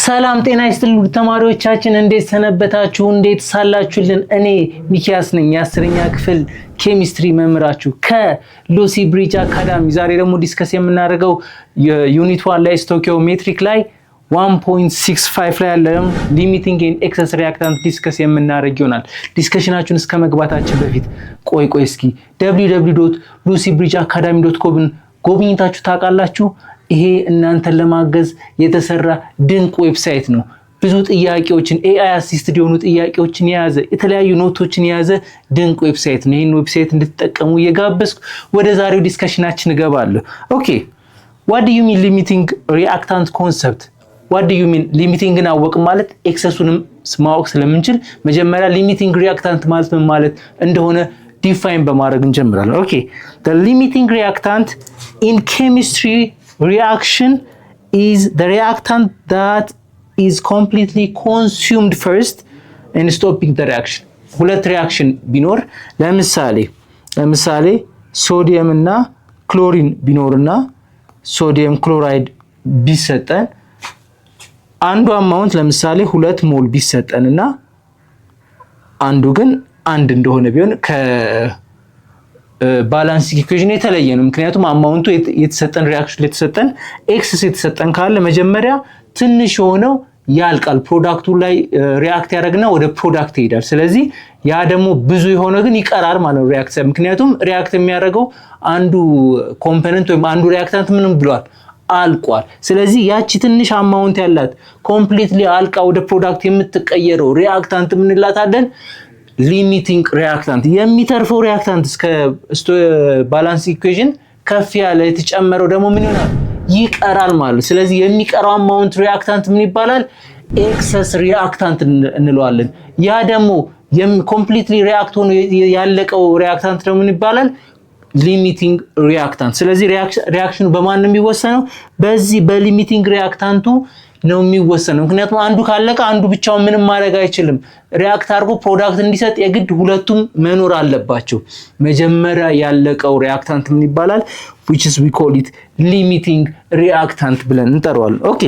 ሰላም ጤና ይስጥልኝ ተማሪዎቻችን እንዴት ሰነበታችሁ እንዴት ሳላችሁልን እኔ ሚኪያስ ነኝ የ10ኛ ክፍል ኬሚስትሪ መምህራችሁ ከሉሲ ብሪጅ አካዳሚ ዛሬ ደግሞ ዲስከስ የምናደርገው የዩኒት 1 ላይ ስቶኪዮሜትሪክ ላይ 1.65 ላይ ያለው ሊሚቲንግ ኤንድ ኤክሰስ ሪአክታንት ዲስከስ የምናደርግ ይሆናል። ዲስከሽናችሁን እስከ መግባታችን በፊት ቆይ እስኪ www.lucybridgeacademy.com ጎብኝታችሁ ታውቃላችሁ? ይሄ እናንተን ለማገዝ የተሰራ ድንቅ ዌብሳይት ነው። ብዙ ጥያቄዎችን AI አሲስትድ የሆኑ ጥያቄዎችን የያዘ የተለያዩ ኖቶችን የያዘ ድንቅ ዌብሳይት ነው። ይሄን ዌብሳይት እንድትጠቀሙ እየጋበዝኩ ወደ ዛሬው ዲስከሽናችን እገባለሁ። ኦኬ what do you mean limiting reactant concept? what do you mean limiting አወቅ ማለት ኤክሰሱንም ማወቅ ስለምንችል መጀመሪያ limiting reactant ማለት ምን ማለት እንደሆነ ዲፋይን በማድረግ እንጀምራለን። ኦኬ the limiting reactant in chemistry reaction is the reactant that is completely consumed first and stopping the reaction. ሁለት ሪአክሽን ቢኖር ለምሳሌ ሶዲየም እና ክሎሪን ቢኖርና ሶዲየም ክሎራይድ ቢሰጠን አንዱ አማውንት ለምሳሌ 2 ሞል ቢሰጠንና አንዱ ግን አንድ እንደሆነ ቢሆን ባላንሲንግ ኢኩዌሽን የተለየ ነው። ምክንያቱም አማውንቱ የተሰጠን ሪአክሽን የተሰጠን ኤክስ የተሰጠን ካለ መጀመሪያ ትንሽ ሆነው ያልቃል ፕሮዳክቱ ላይ ሪአክት ያደርግና ወደ ፕሮዳክት ይሄዳል። ስለዚህ ያ ደግሞ ብዙ የሆነ ግን ይቀራል ማለት ነው ሪአክት ምክንያቱም ሪአክት የሚያደርገው አንዱ ኮምፖነንት ወይም አንዱ ሪአክታንት ምንም ብሏል አልቋል። ስለዚህ ያቺ ትንሽ አማውንት ያላት ኮምፕሊትሊ አልቃ ወደ ፕሮዳክት የምትቀየረው ሪአክታንት ምን እንላታለን? ሊሚቲንግ ሪአክታንት። የሚተርፈው ሪአክታንት እስከ ባላንስ ኢኩዌሽን ከፍ ያለ የተጨመረው ደግሞ ምን ይሆናል? ይቀራል ማለት። ስለዚህ የሚቀረው አማውንት ሪአክታንት ምን ይባላል? ኤክሰስ ሪአክታንት እንለዋለን። ያ ደግሞ ኮምፕሊትሊ ሪአክት ሆኖ ያለቀው ሪአክታንት ደግሞ ምን ይባላል? ሊሚቲንግ ሪአክታንት። ስለዚህ ሪአክሽኑ በማን ነው የሚወሰነው? በዚህ በሊሚቲንግ ሪአክታንቱ ነው የሚወሰነው። ምክንያቱም አንዱ ካለቀ አንዱ ብቻውን ምንም ማድረግ አይችልም። ሪአክት አድርጎ ፕሮዳክት እንዲሰጥ የግድ ሁለቱም መኖር አለባቸው። መጀመሪያ ያለቀው ሪአክታንት ምን ይባላል? which is we call it limiting reactant ብለን እንጠራዋለን። ኦኬ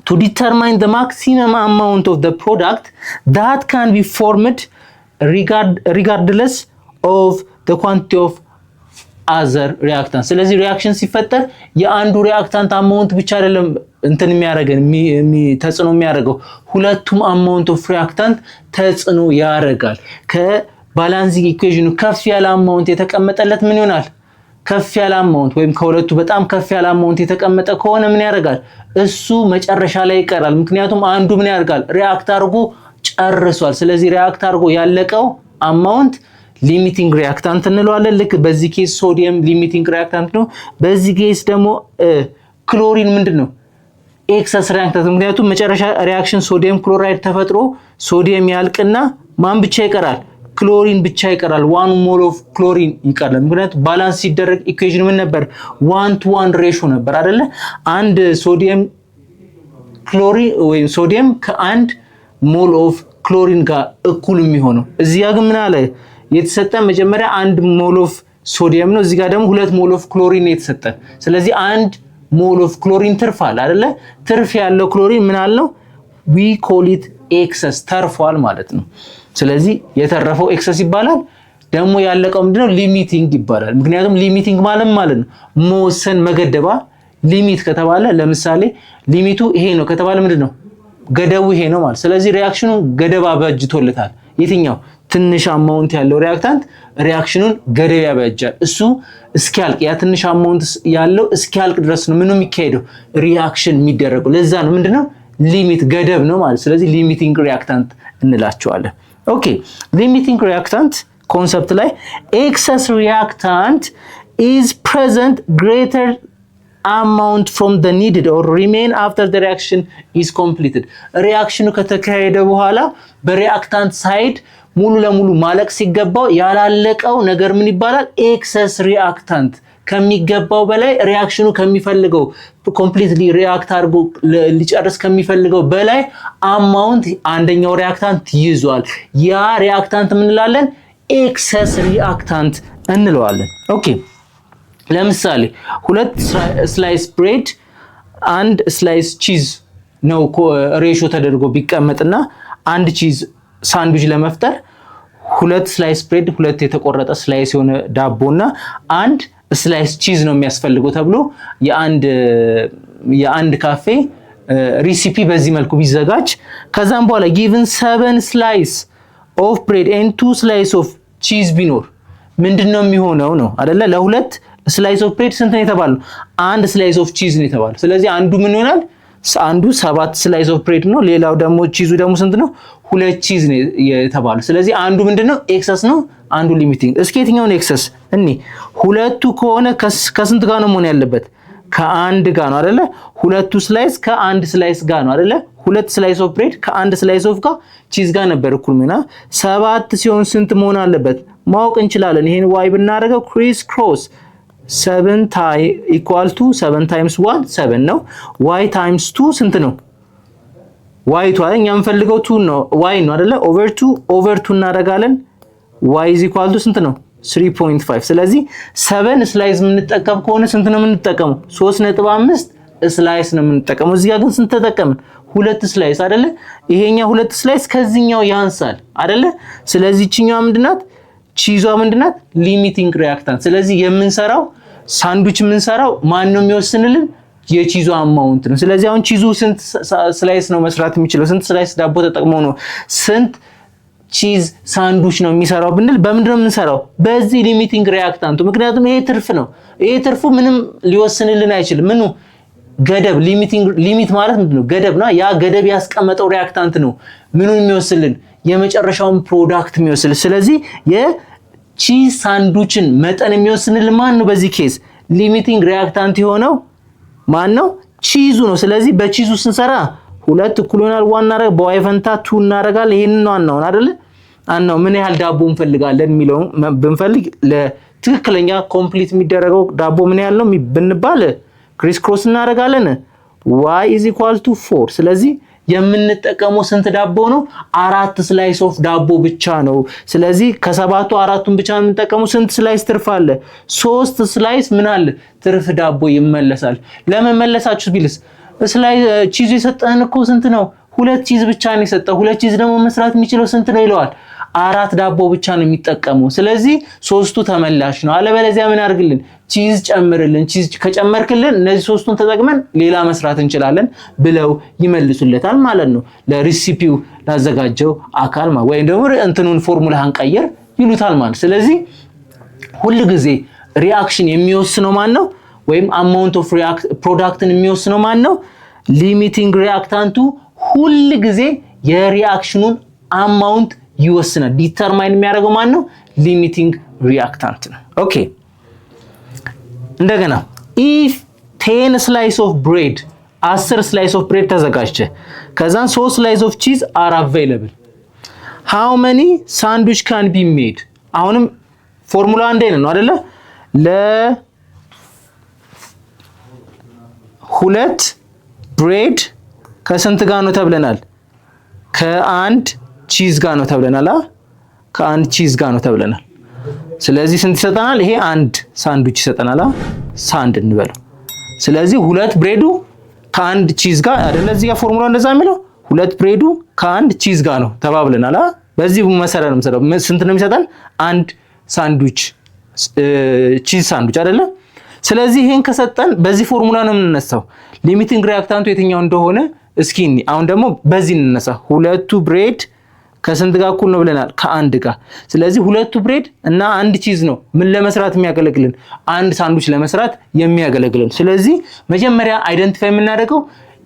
to determine the maximum amount of the product that can be formed regardless of the quantity of other reactant. ስለዚህ ሪአክሽን ሲፈጠር የአንዱ ሪአክታንት አማውንት ብቻ አይደለም እንትን የሚያደርገን ተጽዕኖ የሚያደርገው ሁለቱም አማውንት ኦፍ ሪአክታንት ተጽዕኖ ያደርጋል። ከባላንሲንግ ኢኩዌሽኑ ከፍ ያለ አማውንት የተቀመጠለት ምን ይሆናል? ከፍ ያለ አማውንት ወይም ከሁለቱ በጣም ከፍ ያለ አማውንት የተቀመጠ ከሆነ ምን ያደርጋል? እሱ መጨረሻ ላይ ይቀራል። ምክንያቱም አንዱ ምን ያደርጋል? ሪአክት አድርጎ ጨርሷል። ስለዚህ ሪአክት አድርጎ ያለቀው አማውንት ሊሚቲንግ ሪአክታንት እንለዋለን። ልክ በዚህ ኬስ ሶዲየም ሊሚቲንግ ሪአክታንት ነው። በዚህ ኬስ ደግሞ ክሎሪን ምንድነው? ኤክሰስ ሪአክታንት። ምክንያቱም መጨረሻ ሪአክሽን ሶዲየም ክሎራይድ ተፈጥሮ ሶዲየም ያልቅና ማን ብቻ ይቀራል? ክሎሪን ብቻ ይቀራል። 1 ሞል ኦፍ ክሎሪን ይቀራል። ምክንያቱም ባላንስ ሲደረግ ኢኩዌሽን ምን ነበር? 1:1 ሬሽዮ ነበር አይደለ? አንድ ሶዲየም ክሎሪን ወይም ሶዲየም ከአንድ ሞል ኦፍ ክሎሪን ጋር እኩል የሚሆነው። እዚያ ግን ምን አለ የተሰጠ መጀመሪያ 1 ሞል ኦፍ ሶዲየም ነው። እዚህ ጋር ደግሞ 2 ሞል ኦፍ ክሎሪን የተሰጠ። ስለዚህ 1 ሞል ኦፍ ክሎሪን ትርፍ አለ አይደለ? ትርፍ ያለው ክሎሪን ምን አለው? we call it excess ተርፏል ማለት ነው። ስለዚህ የተረፈው ኤክሰስ ይባላል። ደግሞ ያለቀው ምንድነው? ሊሚቲንግ ይባላል። ምክንያቱም ሊሚቲንግ ማለት ነው መወሰን መገደባ። ሊሚት ከተባለ ለምሳሌ ሊሚቱ ይሄ ነው ከተባለ ምንድነው? ገደቡ ይሄ ነው ማለት። ስለዚህ ሪአክሽኑ ገደባ በጅቶለታል። የትኛው ትንሽ አማውንት ያለው ሪአክታንት ሪአክሽኑን ገደብ ያበጃል። እሱ እስኪያልቅ ያ ትንሽ አማውንት ያለው እስኪያልቅ ድረስ ነው ምንም የሚካሄደው ሪአክሽን የሚደረገው። ለዛ ነው ምንድነው? ሊሚት ገደብ ነው ማለት። ስለዚህ ሊሚቲንግ ሪአክታንት እንላቸዋለን። ኦኬ ሊሚቲንግ ሪአክታንት ኮንሰፕት ላይ ኤክሰስ ሪአክታንት is present greater amount from the needed or remain after the reaction is completed. ሪአክሽኑ ከተካሄደ በኋላ በሪአክታንት ሳይድ ሙሉ ለሙሉ ማለቅ ሲገባው ያላለቀው ነገር ምን ይባላል? ኤክሰስ ሪአክታንት። ከሚገባው በላይ ሪአክሽኑ ከሚፈልገው ኮምፕሊትሊ ሪአክት አድርጎ ሊጨርስ ከሚፈልገው በላይ አማውንት አንደኛው ሪአክታንት ይዟል። ያ ሪአክታንት ምን እንላለን? ኤክሰስ ሪአክታንት እንለዋለን። ኦኬ ለምሳሌ 2 ስላይስ ብሬድ አንድ ስላይስ ቺዝ ነው ሬሾ ተደርጎ ቢቀመጥና አንድ ቺዝ ሳንድዊች ለመፍጠር ሁለት ስላይስ ብሬድ፣ ሁለት የተቆረጠ ስላይስ የሆነ ዳቦና አንድ ስላይስ ቺዝ ነው የሚያስፈልገው ተብሎ የአንድ ካፌ ሪሲፒ በዚህ መልኩ ቢዘጋጅ ከዛም በኋላ given 7 slice of bread and 2 slice of cheese ቢኖር ምንድነው የሚሆነው ነው አይደለ? ለሁለት ስላይስ ኦፍ ብሬድ ስንት ነው የተባለው? አንድ ስላይስ ኦፍ ቺዝ ነው የተባለው። ስለዚህ አንዱ ምን ይሆናል? አንዱ 7 ስላይስ ኦፍ ብሬድ ነው። ሌላው ደግሞ ቺዙ ደግሞ ስንት ነው? 2 ቺዝ ነው የተባለው። ስለዚህ አንዱ ምንድነው? ኤክሰስ ነው፣ አንዱ ሊሚቲንግ። እስኪ የትኛው ነው ኤክሰስ? ሁለቱ ከሆነ ከስንት ጋር ነው መሆን ያለበት? ከአንድ ጋር ነው አይደለ? ሁለቱ ስላይስ ከአንድ ስላይስ ጋር ነው አይደለ? ሁለት ስላይስ ኦፍ ብሬድ ከአንድ ስላይስ ኦፍ ጋር ቺዝ ጋር ነበር እኩል ሚና። 7 ሲሆን ስንት መሆን አለበት ማወቅ እንችላለን። ይሄን ዋይ ብናደርገው ክሪስ ክሮስ 7 ኢኳል ቱ 7 ታይምስ 1 7 ነው። ዋይ ታይምስ 2 ስንት ነው? ዋይ ቱ እኛ የምንፈልገው 2 ነው ዋይ ነው አይደለ? ኦቨር 2 እናደርጋለን። ዋይ ኢዝ ኢኳል ቱ ስንት ነው? 3.5። ስለዚህ 7 ስላይስ የምንጠቀም ከሆነ ስንት ነው የምንጠቀመው? 3.5 ስላይስ ነው የምንጠቀመው። እዚህ ጋር ግን ስንት ተጠቀምን? 2 ስላይስ አይደለ? ይሄኛው 2 ስላይስ ከዚህኛው ያንሳል አይደለ? ስለዚህ እቺኛው ምንድናት? ቺዟ ምንድናት? ሊሚቲንግ ሪአክታንት። ስለዚህ የምንሰራው ሳንድዊች የምንሰራው ማን ነው የሚወስንልን? የቺዙ አማውንት ነው። ስለዚህ አሁን ቺዙ ስንት ስላይስ ነው መስራት የሚችለው? ስንት ስላይስ ዳቦ ተጠቅሞ ነው ስንት ቺዝ ሳንድዊች ነው የሚሰራው ብንል በምንድን ነው የምንሰራው? በዚህ ሊሚቲንግ ሪአክታንቱ። ምክንያቱም ይሄ ትርፍ ነው። ይሄ ትርፉ ምንም ሊወስንልን አይችልም። ምኑ ገደብ ሊሚት ማለት ምንድነው? ገደብ ነው። ያ ገደብ ያስቀመጠው ሪአክታንት ነው ምኑን የሚወስንልን? የመጨረሻውን ፕሮዳክት የሚወስንልን። ስለዚህ የቺዝ ሳንድዊችን መጠን የሚወስንልን ማን ነው? በዚህ ኬዝ ሊሚቲንግ ሪአክታንት የሆነው ማን ነው? ቺዙ ነው። ስለዚህ በቺዙ ስንሰራ ሁለት እኩል ይሆናል 1 እናደርግ፣ በዋይ ፈንታ 2 እናደርጋለን። ይሄንን ነው አናውን አይደለ? አናው ምን ያህል ዳቦ እንፈልጋለን የሚለው ብንፈልግ ለትክክለኛ ኮምፕሊት የሚደረገው ዳቦ ምን ያህል ነው ብንባል ክሪስ ክሮስ እናደርጋለን። y is equal to 4። ስለዚህ የምንጠቀመው ስንት ዳቦ ነው? 4 ስላይስ ኦፍ ዳቦ ብቻ ነው። ስለዚህ ከሰባቱ 4ቱን ብቻ የምንጠቀመው ስንት ስላይስ ትርፍ አለ? 3 ስላይስ ምን አለ? ትርፍ ዳቦ ይመለሳል። ለምን መለሳችሁ ቢልስ ቺዝ የሰጠህን እኮ ስንት ነው? 2 ቺዝ ብቻ ነው የሰጠው። 2 ቺዝ ደግሞ መስራት የሚችለው ስንት ነው ይለዋል? 4 ዳቦ ብቻ ነው የሚጠቀመው። ስለዚህ 3ቱ ተመላሽ ነው። አለበለዚያ ምን አድርግልን? ቺዝ ጨምርልን። ቺዝ ከጨመርክልን እነዚህ 3ቱን ተጠቅመን ሌላ መስራት እንችላለን ብለው ይመልሱለታል ማለት ነው። ለሪሲፒው ላዘጋጀው አካል ወይም ደግሞ እንትኑን ፎርሙላህን ቀየር ይሉታል ማለት። ስለዚህ ሁሉ ጊዜ ሪአክሽን የሚወስነው ማን ነው? ወይም አማውንት ኦፍ ፕሮዳክትን የሚወስነው ማን ነው? ሊሚቲንግ ሪአክታንቱ ሁሉ ጊዜ የሪአክሽኑን አማውንት ይወስናል። ዲተርማይን የሚያደርገው ማን ነው? ሊሚቲንግ ሪአክታንት ነው። ኦኬ እንደገና if 10 slice of bread 10 slice of bread ተዘጋጀ፣ ከዛን 3 slice of cheese are available, how many sandwich can be made? አሁንም ፎርሙላ አንዴ ነው አይደለ? ሁለት ብሬድ ከስንት ጋር ነው ተብለናል? ከአንድ ቺዝ ጋር ነው ተብለናል። ከአንድ ቺዝ ጋር ነው ተብለናል። ስለዚህ ስንት ይሰጠናል? ይሄ አንድ ሳንድዊች ይሰጠናል። ሳንድ እንበለው። ስለዚህ ሁለት ብሬዱ ከአንድ ቺዝ ጋር አይደለ? እዚህ ጋር ፎርሙላ እንደዛ የሚለው ሁለት ብሬዱ ከአንድ ቺዝ ጋር ነው ተባብለናል። በዚህ መሰረት ነው የምሰራው። ስንት ነው የሚሰጠን? አንድ ሳንድዊች ቺዝ ሳንድዊች አይደለ? ስለዚህ ይሄን ከሰጠን በዚህ ፎርሙላ ነው የምንነሳው። ሊሚቲንግ ሪአክታንቱ የትኛው እንደሆነ እስኪ አሁን ደግሞ በዚህ እንነሳ። ሁለቱ ብሬድ ከስንት ጋር እኩል ነው ብለናል? ከአንድ ጋር። ስለዚህ ሁለቱ ብሬድ እና አንድ ቺዝ ነው ምን ለመስራት የሚያገለግልን? አንድ ሳንድዊች ለመስራት የሚያገለግልን። ስለዚህ መጀመሪያ አይደንቲፋይ የምናደርገው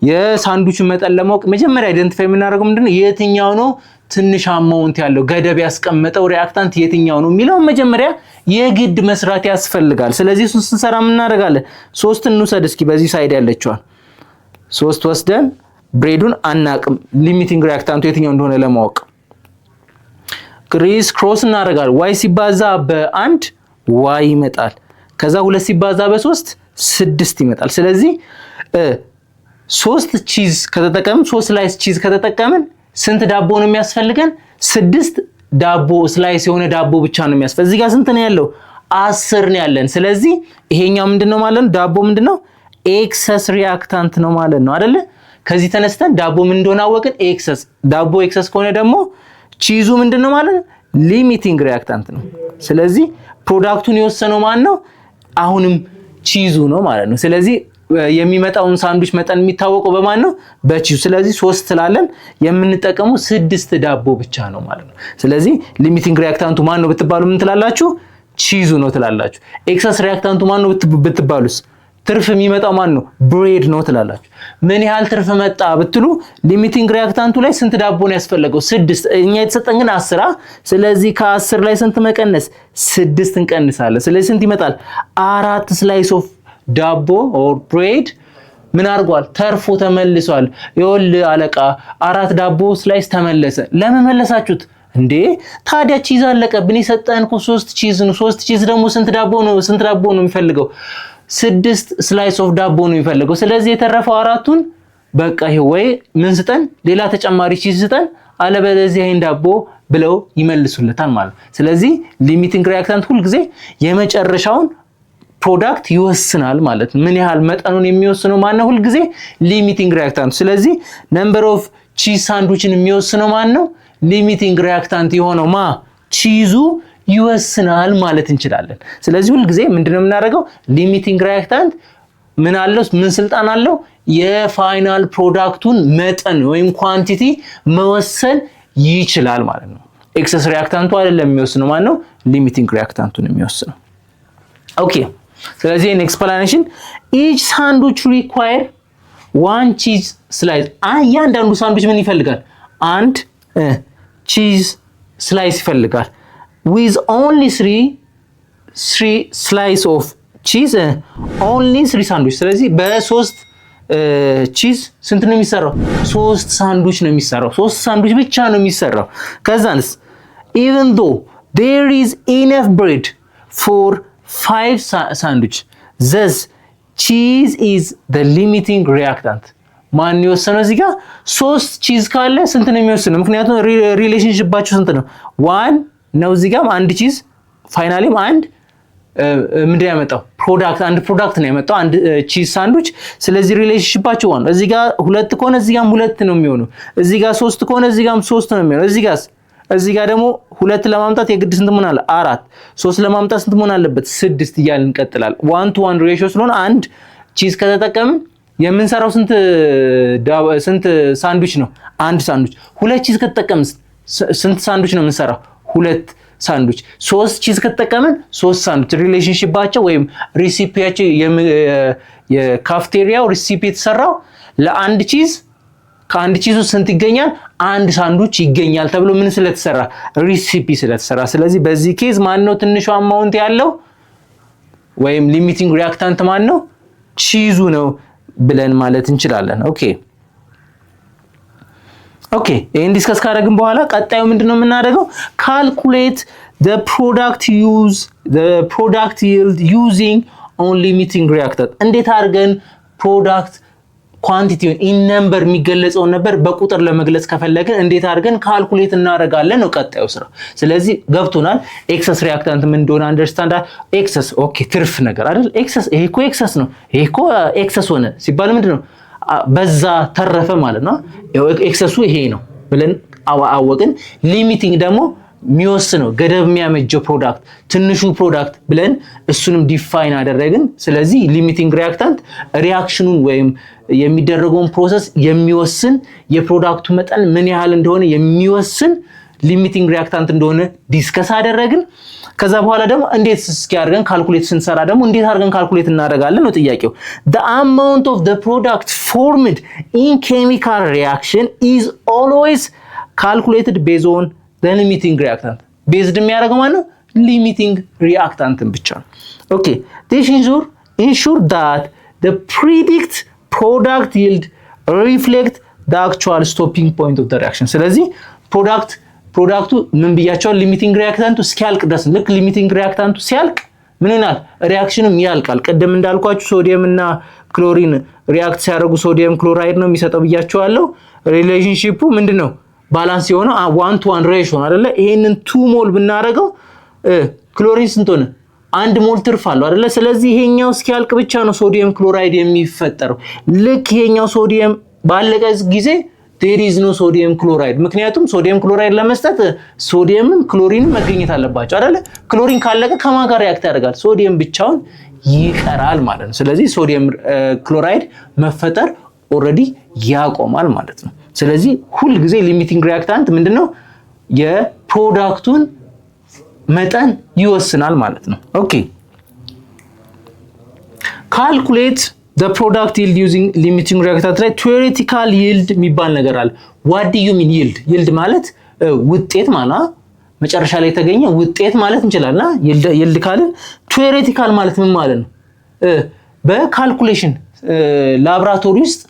የሳንድዊቹን መጠን ለማወቅ መጀመሪያ አይደንቲፋይ የምናደርገው ምንድነው? የትኛው ነው ትንሽ አማውንት ያለው ገደብ ያስቀመጠው ሪአክታንት የትኛው ነው የሚለው መጀመሪያ የግድ መስራት ያስፈልጋል። ስለዚህ እሱን ስንሰራ ምን እናደርጋለን? 3 እንውሰድ እስኪ በዚህ ሳይድ ያለችዋን 3 ወስደን ብሬዱን አናቅም ሊሚቲንግ ሪአክታንቱ የትኛው እንደሆነ ለማወቅ ክሪስ ክሮስ እናደርጋለን። ዋይ ሲባዛ በ1 ዋይ ይመጣል። ከዛ 2 ሲባዛ በ3 6 ይመጣል። ስለዚህ 3 ቺዝ ከተጠቀምን 3 ስላይስ ቺዝ ከተጠቀምን ስንት ዳቦ ነው የሚያስፈልገን? 6 ዳቦ ስላይስ የሆነ ዳቦ ብቻ ነው የሚያስፈልገን። እዚህ ጋር ስንት ነው ያለው? 10 ነው ያለን። ስለዚህ ይሄኛው ምንድነው ማለት ነው? ዳቦ ምንድነው? ኤክሰስ ሪአክታንት ነው ማለት ነው አይደለ? ከዚህ ተነስተን ዳቦ ምን እንደሆነ አወቅን ኤክሰስ ዳቦ ኤክሰስ ከሆነ ደግሞ ቺዙ ምንድነው ማለት ሊሚቲንግ ሪአክታንት ነው ስለዚህ ፕሮዳክቱን የወሰነው ማን ነው አሁንም ቺዙ ነው ማለት ነው ስለዚህ የሚመጣውን ሳንድዊች መጠን የሚታወቀው በማን ነው በቺዙ ስለዚህ 3 ስላለን የምንጠቀመው 6 ዳቦ ብቻ ነው ማለት ነው ስለዚህ ሊሚቲንግ ሪአክታንቱ ማን ነው ብትባሉ ምን ትላላችሁ ቺዙ ነው ትላላችሁ ኤክሰስ ሪአክታንቱ ማን ነው ብትባሉስ ትርፍ የሚመጣው ማን ነው ብሬድ ነው ትላላችሁ ምን ያህል ትርፍ መጣ ብትሉ ሊሚቲንግ ሪአክታንቱ ላይ ስንት ዳቦ ነው ያስፈልገው 6 እኛ የተሰጠን ግን 10 ስለዚህ ከ10 ላይ ስንት መቀነስ 6 እንቀንሳለን ስለዚህ ስንት ይመጣል 4 ስላይስ ኦፍ ዳቦ ኦር ብሬድ ምን አርጓል ተርፎ ተመልሷል ይወል አለቃ 4 ዳቦ ስላይስ ተመለሰ ለመመለሳችሁት እንዴ ታዲያ ቺዝ አለቀብን የሰጠንኩ 3 ቺዝ ነው 3 ቺዝ ደግሞ ስንት ዳቦ ነው የሚፈልገው 6 ስላይስ ኦፍ ዳቦ ነው የሚፈልገው ስለዚህ የተረፈው 4ቱን በቃ ይሄ ወይ ምን ስጠን ሌላ ተጨማሪ ቺዝ ስጠን አለበለዚያ ይሄን ዳቦ ብለው ይመልሱለታል ማለት ስለዚህ ሊሚቲንግ ሪአክታንት ሁሉ ጊዜ የመጨረሻውን ፕሮዳክት ይወስናል ማለት ምን ያህል መጠኑን የሚወስነው ማን ነው ሁሉ ጊዜ ሊሚቲንግ ሪአክታንት ስለዚህ ነምበር ኦፍ ቺዝ ሳንድዊችን የሚወስነው ማን ነው ሊሚቲንግ ሪአክታንት የሆነው ቺዙ ይወስናል ማለት እንችላለን ስለዚህ ሁሉ ጊዜ ምንድነው የምናደርገው ሊሚቲንግ ሪአክታንት ምን አለው ምን ስልጣን አለው የፋይናል ፕሮዳክቱን መጠን ወይም ኳንቲቲ መወሰን ይችላል ማለት ነው ኤክሰስ ሪአክታንቱ አይደለም የሚወስነው ማን ነው ሊሚቲንግ ሪአክታንቱን የሚወስነው ኦኬ ስለዚህ in explanation each sandwich require one cheese slice እያንዳንዱ ሳንድዊች ምን ይፈልጋል አንድ ቺዝ ስላይስ ይፈልጋል with only 3 slice of cheese only 3 sandwich ስለዚህ በ3 ቺዝ ስንት ነው የሚሰራው 3 ሳንድዊች ነው የሚሰራው 3 ሳንድዊች ብቻ ነው የሚሰራው ከዛንስ even though there is enough bread for 5 sandwich thus cheese is the limiting reactant ማን ይወሰነው እዚህ ጋር 3 ቺዝ ካለ ስንት ነው የሚወሰነው ምክንያቱም ሪሌሽንሺፓቸው ስንት ነው 1 ነው እዚህ ጋር አንድ ቺዝ ፋይናሊም አንድ ምንድነው ያመጣው አንድ ፕሮዳክት ነው ያመጣው አንድ ቺዝ ሳንድዊች ስለዚህ ሪሌሽንሺፓቸው 1 እዚህ ጋር 2 ከሆነ እዚህ ጋር 2 ነው የሚሆነው እዚህ ጋር 3 ከሆነ እዚህ ጋር 3 ነው የሚሆነው እዚህ ጋር ደግሞ 2 ለማምጣት የግድ ስንት መሆን አለ 4 3 ለማምጣት ስንት መሆን አለበት 6 እያልን እንቀጥላለን 1 to 1 ሬሽዮ ስለሆነ አንድ ቺዝ ከተጠቀምን የምንሰራው ስንት ሳንድዊች ነው አንድ ሳንድዊች 2 ቺዝ ከተጠቀምን ስንት ሳንድዊች ነው የምንሰራው 2 ሳንድዊች 3 ቺዝ ከተጠቀምን 3 ሳንድዊች ሪሌሽንሺፓቸው ወይም ሪሲፒያቸው የካፍቴሪያው ሪሲፒ የተሰራው ለአንድ ቺዝ ከአንድ ቺዝ ስንት ይገኛል አንድ ሳንድዊች ይገኛል ተብሎ ምን ስለተሰራ ሪሲፒ ስለተሰራ ስለዚህ በዚህ ኬዝ ማን ነው ትንሹ አማውንት ያለው ወይም ሊሚቲንግ ሪአክታንት ማን ነው ቺዙ ነው ብለን ማለት እንችላለን ኦኬ ይሄን ዲስከስ ካደረግን በኋላ ቀጣዩ ምንድነው የምናደርገው ካልኩሌት the product yield using on limiting reactant እንዴት አድርገን ፕሮዳክት ኳንቲቲውን ኢን ነምበር የሚገለጸው ነበር በቁጥር ለመግለጽ ከፈለግን እንዴት አድርገን ካልኩሌት እናደርጋለን ነው ቀጣዩ ስራ ስለዚህ ገብቶናል ኤክሰስ ሪአክታንት ምን እንደሆነ አንደርስታንድ ኤክሰስ ኦኬ ትርፍ ነገር አይደል ኤክሰስ ይሄ እኮ ኤክሰስ ነው ይሄ እኮ ኤክሰስ ሆነ ሲባል ምንድነው በዛ ተረፈ ማለት ነው ኤክሰሱ ይሄ ነው ብለን አወቅን ሊሚቲንግ ደግሞ የሚወስነው ገደብ የሚያመጀው ፕሮዳክት ትንሹ ፕሮዳክት ብለን እሱንም ዲፋይን አደረግን ስለዚህ ሊሚቲንግ ሪአክታንት ሪአክሽኑን ወይም የሚደረገውን ፕሮሰስ የሚወስን የፕሮዳክቱ መጠን ምን ያህል እንደሆነ የሚወስን ሊሚቲንግ ሪአክታንት እንደሆነ ዲስከስ አደረግን ከዛ በኋላ ደግሞ እንዴት እስኪ አድርገን ካልኩሌት ስንሰራ ደግሞ እንዴት አድርገን ካልኩሌት እናደርጋለን ነው ጥያቄው the amount of the product formed in chemical reaction is always calculated based on the limiting reactant based የሚያደርገው ማለት ነው limiting reactant ብቻ okay this ensure that the predict product yield reflect the actual stopping point of the reaction ስለዚህ ፕሮዳክቱ ምን ብያቸው ሊሚቲንግ ሪአክታንቱ ሲያልቅ ድረስ ልክ ሊሚቲንግ ሪአክታንቱ ሲያልቅ ምን ይሆናል ሪአክሽኑም ያልቃል ቀደም እንዳልኳችሁ ሶዲየም እና ክሎሪን ሪአክት ሲያደርጉ ሶዲየም ክሎራይድ ነው የሚሰጠው ብያችኋለሁ ሪሌሽንሺፑ ምንድነው ባላንስ የሆነ 1 to 1 ሬሽዮ አይደለ ይሄንን 2 ሞል ብናረጋው ክሎሪን ስንት ሆነ 1 ሞል ትርፍ አለው አይደለ ስለዚህ ይሄኛው እስኪያልቅ ብቻ ነው ሶዲየም ክሎራይድ የሚፈጠረው ልክ ይሄኛው ሶዲየም ባለቀ ጊዜ there is no sodium chloride ምክንያቱም ሶዲየም ክሎራይድ ለመስጠት ሶዲየምም ክሎሪንም መገኘት አለባቸው አይደለ? ክሎሪን ካለቀ ከማን ጋር ሪአክት ያደርጋል? ሶዲየም ብቻውን ይቀራል ማለት ነው። ስለዚህ ሶዲየም ክሎራይድ መፈጠር ኦልሬዲ ያቆማል ማለት ነው። ስለዚህ ሁሉ ጊዜ ሊሚቲንግ ሪአክታንት ምንድነው? የፕሮዳክቱን መጠን ይወስናል ማለት ነው። ኦኬ ካልኩሌት the product yield using limiting reactant ላይ theoretical yield የሚባል ነገር አለ። what do you mean yield? yield ማለት ውጤት ማለት መጨረሻ ላይ የተገኘ ውጤት ማለት እንችላልና yield ካልን theoretical ማለት ምን ማለት ነው? በካልኩሌሽን ላብራቶሪ ውስጥ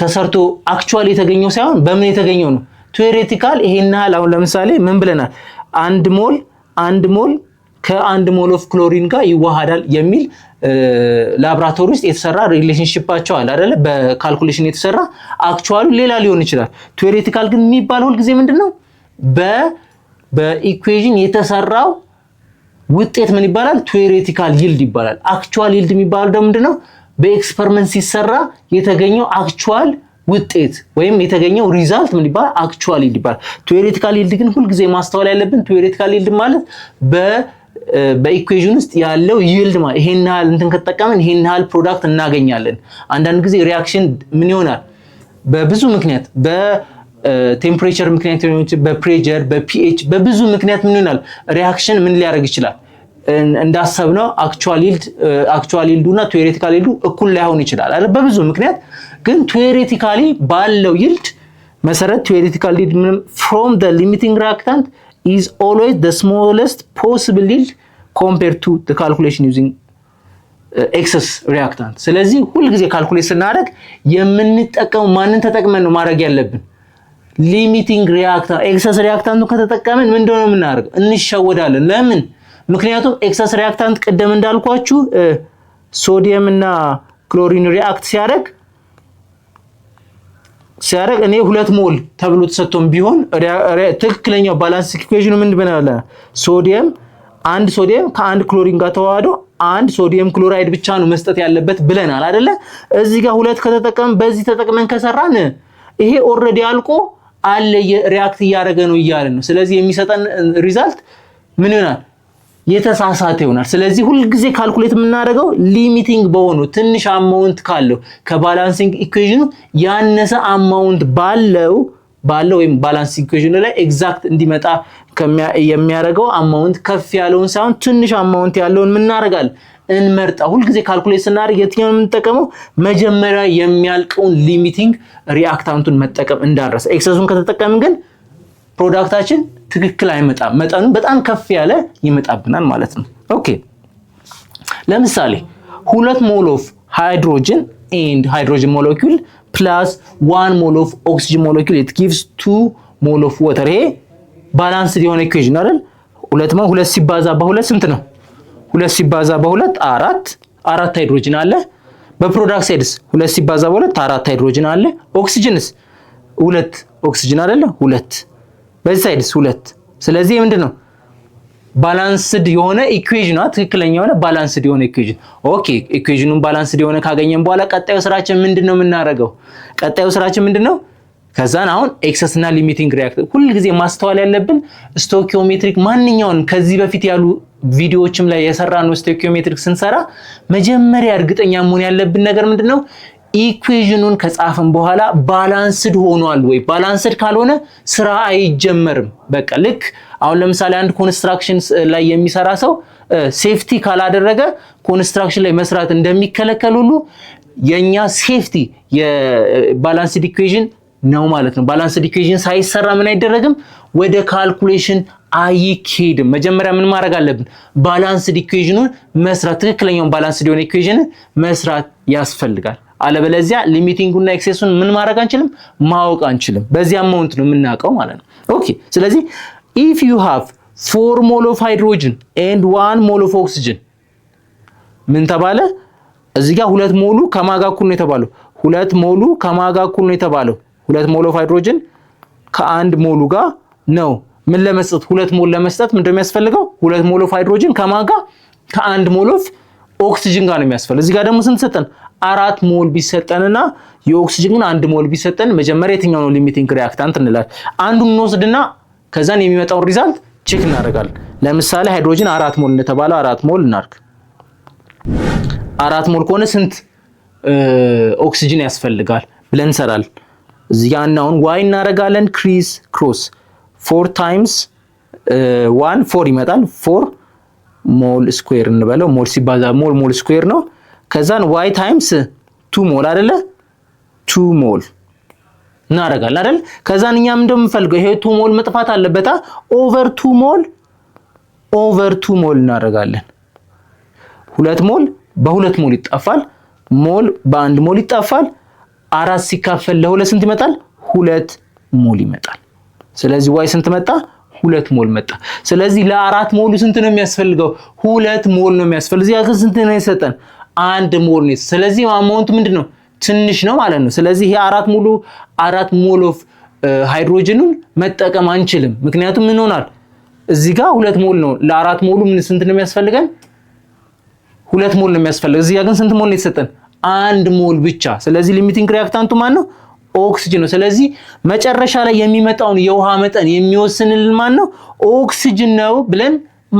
ተሰርቶ አክቹአሊ የተገኘው ሳይሆን በምን የተገኘው ነው። theoretical ይሄን ያህል አሁን ለምሳሌ ምን ብለናል? አንድ ሞል ከአንድ ሞል ኦፍ ክሎሪን ጋር ይዋሃዳል የሚል ላብራቶሪ ውስጥ የተሰራ ሪሌሽንሺፓቸው አለ አይደለ? በካልኩሌሽን የተሰራ አክቹአሊ ሌላ ሊሆን ይችላል። ቲዮሬቲካል ግን የሚባለው ሁሉ ጊዜ ምንድነው? በኢኩዌሽን የተሰራው ውጤት ምን ይባላል? ቲዮሬቲካል ይልድ ይባላል። አክቹአል ይልድ የሚባለው ደግሞ ምንድነው? በኤክስፐሪመንት ሲሰራ የተገኘው አክቹአል ውጤት ወይም የተገኘው ሪዛልት ምን ይባላል? አክቹአል ይልድ ይባላል። ቲዮሬቲካል ይልድ ግን ሁሉ ጊዜ ማስተዋል ያለብን ቲዮሬቲካል ይልድ ማለት በኢኩዌሽን ውስጥ ያለው ይልድ ማለት ይሄን ያህል እንትን ከተጠቀመን ይሄን ያህል ፕሮዳክት እናገኛለን። አንዳንድ ጊዜ ሪአክሽን ምን ይሆናል? በብዙ ምክንያት በቴምፕሬቸር ምክንያት ሊሆን ይችላል፣ በፕሬሸር፣ በፒኤች በብዙ ምክንያት ምን ይሆናል? ሪአክሽን ምን ሊያደርግ ይችላል? እንዳሰብነው አክቹአል ይልዱና ቲዮሬቲካል ይልዱ እኩል ላይሆን ይችላል አይደል? በብዙ ምክንያት ግን ቲዮሬቲካሊ ባለው ይልድ መሰረት ቲዮሬቲካል ይልድ from the limiting reactant is always the smallest possible yield compared to the calculation using excess reactant። ስለዚህ ሁሉ ጊዜ ካልኩሌት ስናደርግ የምንጠቀመው ማንን ተጠቅመን ነው ማድረግ ያለብን? ሊሚቲንግ ሪአክታንት። ኤክሰስ ሪአክታንቱን ከተጠቀመን ምን እንደሆነ የምናደርገው እንሸወዳለን። ለምን? ምክንያቱም ኤክሰስ ሪአክታንት ቀደም እንዳልኳችሁ ሶዲየም እና ክሎሪን ሪአክት ሲያደርግ እኔ 2 ሞል ተብሎ ተሰጥቶም ቢሆን ትክክለኛው ባላንስ ኢኩዌሽኑ ምን ብለናል? አንድ ሶዲየም ከአንድ ክሎሪን ጋር ተዋህዶ አንድ ሶዲየም ክሎራይድ ብቻ ነው መስጠት ያለበት ብለናል አይደለ? እዚህ ጋር 2 ከተጠቀምን በዚህ ተጠቅመን ከሰራን ይሄ ኦልሬዲ አልቆ አለ ሪአክት እያደረገ ነው እያለን ነው። ስለዚህ የሚሰጠን ሪዛልት ምን ይሆናል? የተሳሳተ ይሆናል። ስለዚህ ሁሉ ጊዜ ካልኩሌት የምናደርገው ሊሚቲንግ በሆነው ትንሽ አማውንት ካለው ከባላንሲንግ ኢኩዌሽኑ ያነሰ አማውንት ባለው ወይም ባላንስ ኢኩዌሽኑ ላይ ኤግዛክት እንዲመጣ የሚያደርገው አማውንት ከፍ ያለውን ሳይሆን ትንሽ አማውንት ያለውን ምን እናደርጋለን? እንመርጣ። ሁሉ ጊዜ ካልኩሌት ስናደርግ የትኛውን የምንጠቀመው? መጀመሪያ የሚያልቀውን ሊሚቲንግ ሪአክታንቱን መጠቀም እንዳረሰ። ኤክሰሱን ከተጠቀምን ግን ፕሮዳክታችን ትክክል አይመጣም። መጠኑ በጣም ከፍ ያለ ይመጣብናል ማለት ነው። ኦኬ ለምሳሌ 2 ሞል ኦፍ ሃይድሮጅን ኤንድ ሃይድሮጅን ሞለኪውል ፕላስ 1 ሞል ኦፍ ኦክሲጅን ሞለኪውል it gives 2 ሞል ኦፍ ዋተር። ይሄ ባላንስድ የሆነ ኢኩዌሽን አይደል? 2 ሲባዛ በ2 ስንት ነው? 2 ሲባዛ በ2 4 ሃይድሮጅን አለ። በፕሮዳክት ሳይድስ 2 ሲባዛ በ2 4 ሃይድሮጅን አለ። ኦክሲጅንስ 2 ኦክሲጅን አይደለ? 2 በዚህ ሳይድስ 2። ስለዚህ ምንድነው? ባላንስድ የሆነ ኢኩዌሽን ትክክለኛ የሆነ ባላንስድ የሆነ ኢኩዌሽን። ኦኬ ኢኩዌሽኑን ባላንስድ የሆነ ካገኘን በኋላ ቀጣዩ ስራችን ምንድነው የምናደርገው? ቀጣዩ ስራችን ምንድነው? ከዛን አሁን ኤክሰስ እና ሊሚቲንግ ሪአክታንት ሁሉ ጊዜ ማስተዋል ያለብን ስቶኪዮሜትሪክ ማንኛውን ከዚህ በፊት ያሉ ቪዲዮዎችም ላይ የሰራነው ስቶኪዮሜትሪክ ስንሰራ መጀመሪያ እርግጠኛ መሆን ያለብን ነገር ምንድነው? ኢኩዌሽኑን ከጻፈን በኋላ ባላንስድ ሆኗል ወይ? ባላንስድ ካልሆነ ስራ አይጀመርም። በቃ ልክ አሁን ለምሳሌ አንድ ኮንስትራክሽን ላይ የሚሰራ ሰው ሴፍቲ ካላደረገ ኮንስትራክሽን ላይ መስራት እንደሚከለከል ሁሉ የኛ ሴፍቲ የባላንስድ ኢኩዌሽን ነው ማለት ነው። ባላንስድ ኢኩዌሽን ሳይሰራ ምን አይደረግም? ወደ ካልኩሌሽን አይኬድም። መጀመሪያ ምን ማድረግ አለብን? ባላንስድ ኢኩዌሽኑን መስራት፣ ትክክለኛውን ባላንስድ የሆነ ኢኩዌሽንን መስራት ያስፈልጋል። አለበለዚያ ሊሚቲንጉና ኤክሴሱን ምን ማድረግ አንችልም? ማወቅ አንችልም። በዚህ አማውንት ነው የምናውቀው ማለት ነው። ኦኬ ስለዚህ if you have 4 mole of hydrogen and 1 mole of oxygen ምን ተባለ? እዚህ ጋር 2 ሞሉ ከማጋ እኩል ነው የተባለው። 2 ሞሉ ከማጋ እኩል ነው የተባለው። 2 ሞል ኦፍ ሃይድሮጅን ከአንድ ሞሉ ጋር ነው ምን ለመስጠት 2 ሞል ለመስጠት ምን እንደሚያስፈልገው 2 ሞል ኦፍ ሃይድሮጅን ከማጋ ከአንድ ሞል ኦፍ ኦክሲጅን ጋር ነው የሚያስፈልገው። እዚህ ጋር ደግሞ ስንት ሰጠን? 4 ሞል ቢሰጠንና የኦክሲጅን ግን 1 ሞል ቢሰጠን መጀመሪያ የትኛው ነው ሊሚቲንግ ሪአክታንት እንላለን። አንዱን እንወስድና ከዛን የሚመጣውን ሪዛልት ቼክ እናደርጋለን። ለምሳሌ ሃይድሮጅን 4 ሞል እንደተባለው 4 ሞል እናርግ። 4 ሞል ከሆነ ስንት ኦክሲጅን ያስፈልጋል ብለን እንሰራለን። እዚህ ጋር አሁን ዋይ እናደርጋለን ክሮስ 4 ታይምስ 1 4 ይመጣል 4 ሞል ስኩዌር እንበለው ሞል ሲባዛ ሞል ስኩዌር ነው። ከዛን ዋይ ታይምስ 2 ሞል አይደለ 2 ሞል እናደርጋለን አይደል። ከዛን እኛም እንደምንፈልገው ይሄ 2 ሞል መጥፋት አለበታ ኦቨር 2 ሞል እናደርጋለን። 2 ሞል በ2 ሞል ይጣፋል፣ ሞል በ1 ሞል ይጣፋል። 4 ሲካፈል ለ2 ስንት ይመጣል? 2 ሞል ይመጣል። ስለዚህ ዋይ ስንት መጣ? 2 ሞል መጣ። ስለዚህ ለ4 ሞሉ ስንት ነው የሚያስፈልገው? 2 ሞል ነው የሚያስፈልገው። እዚህ ጋር ስንት ነው የሰጠን? 1 ሞል ነው። ስለዚህ አማውንቱ ምንድነው? ትንሽ ነው ማለት ነው። ስለዚህ ይሄ 4 ሞል ኦፍ ሃይድሮጅኑን መጠቀም አንችልም። ምክንያቱም ምን ሆናል? እዚህ ጋር 2 ሞል ነው። ለ4 ሞሉ ምን ስንት ነው የሚያስፈልገን? 2 ሞል ነው የሚያስፈልገው። እዚህ ጋር ግን ስንት ሞል ነው የተሰጠን? 1 ሞል ብቻ። ስለዚህ ሊሚቲንግ ሪአክታንቱ ማን ነው? ኦክሲጅን ነው። ስለዚህ መጨረሻ ላይ የሚመጣውን የውሃ መጠን የሚወስንልን ማን ነው? ኦክሲጅን ነው ብለን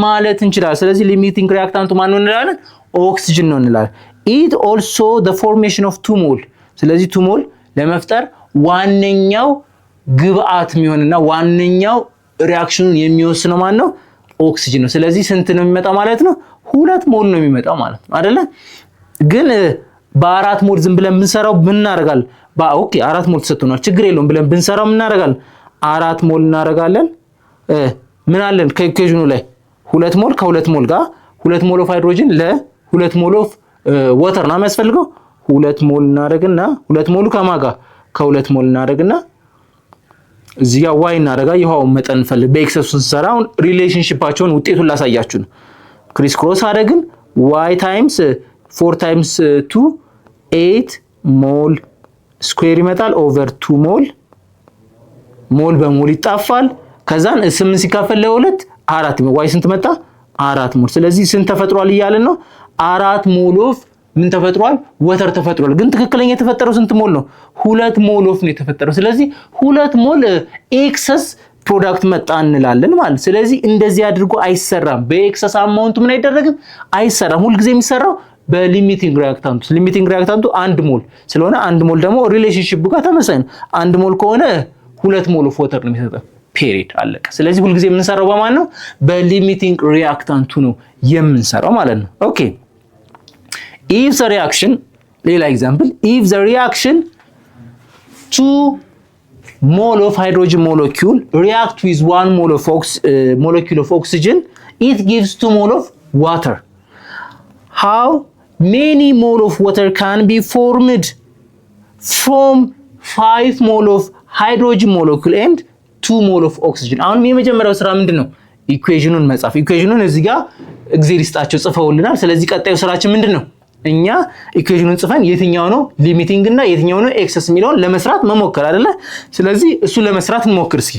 ማለት እንችላለን። ስለዚህ ሊሚቲንግ ሪአክታንቱ ማን ነው እንላለን? ኦክሲጅን ነው እንላለን። ኢት ኦልሶ ዘ ፎርሜሽን ኦፍ 2 ሞል። ስለዚህ 2 ሞል ለመፍጠር ዋነኛው ግብአት የሚሆንና ዋነኛው ሪአክሽኑን የሚወስነው ማን ነው? ኦክሲጅን ነው። ስለዚህ ስንት ነው የሚመጣው ማለት ነው? 2 ሞል ነው የሚመጣው ማለት ነው አይደለ? ግን በ4 ሞል ዝም ብለን ብንሰራው ምን እናደርጋለን? ኦኬ 4 ሞል ተሰጥቶናል ችግር የለውም ብለን ብንሰራው ምን እናደርጋለን? 4 ሞል እናደርጋለን። ምን አለን ከኢኩዌሽኑ ላይ 2 ሞል ከ2 ሞል ጋር 2 ሞል ኦፍ ሃይድሮጅን ለ2 ሞል ኦፍ ወተር ነው የሚያስፈልገው። 2 ሞል እናደርግና 2 ሞሉ ከማጋ ከ2 ሞል እናደርግና እዚህ ጋር ዋይ እናደርጋ የውሃውን መጠን እንፈልግ። በኤክሰሱ ስንሰራ አሁን ሪሌሽንሺፓቸውን ውጤቱን ላሳያችሁ ነው። ክሪስ ክሮስ አደረግን ዋይ ታይምስ 4 ታይምስ 2 8 ሞል ስኩዌር ይመጣል ኦቨር 2 ሞል በሞል ይጣፋል። ከዛን 8 ሲካፈል ለ2 4 ዋይ ስንት መጣ? 4 ሞል። ስለዚህ ስንት ተፈጥሯል እያለን ነው? 4 ሞል ኦፍ ምን ተፈጥሯል? ወተር ተፈጥሯል። ግን ትክክለኛ የተፈጠረው ስንት ሞል ነው? 2 ሞል ኦፍ ነው የተፈጠረው። ስለዚህ 2 ሞል ኤክሰስ ፕሮዳክት መጣ እንላለን ማለት። ስለዚህ እንደዚህ አድርጎ አይሰራም። በኤክሰስ አማውንቱ ምን አይደረግም? አይሰራም። ሁልጊዜ የሚሰራው በሊሚቲንግ ሪአክታንቱ። ሊሚቲንግ ሪአክታንቱ 1 ሞል ስለሆነ 1 ሞል ደግሞ ሪሌሽንሺፕ ጋር ተመሳሳይ ነው። 1 ሞል ከሆነ 2 ሞል ኦፍ ወተር ነው የሚሰጠው። ፔሪድ አለቀ። ስለዚህ ሁልጊዜ የምንሰራው በማን ነው? በሊሚቲንግ ሪአክታንቱ ነው የምንሰራው ማለት ነው። ኦኬ if the reaction ሌላ ኤግዛምፕል if the reaction 2 mole of hydrogen molecule react with 1 mole of molecule of oxygen it gives 2 mole of water. How many mole of water can be formed from 5 mole of hydrogen molecule and 2 mole of oxygen? አሁን የመጀመሪያው ስራ ምንድነው? ኢኩዌሽኑን መጻፍ። ኢኩዌሽኑን እዚህ ጋር ኤግዜሪስታቸው ጽፈውልናል። ስለዚህ ቀጣዩ ስራችን ምንድነው? እኛ ኢኩዌሽኑን ጽፈን የትኛው ነው ሊሚቲንግ እና የትኛው ነው ኤክሰስ የሚለውን ለመስራት መሞከር አይደለ? ስለዚህ እሱ ለመስራት እንሞክር እስኪ።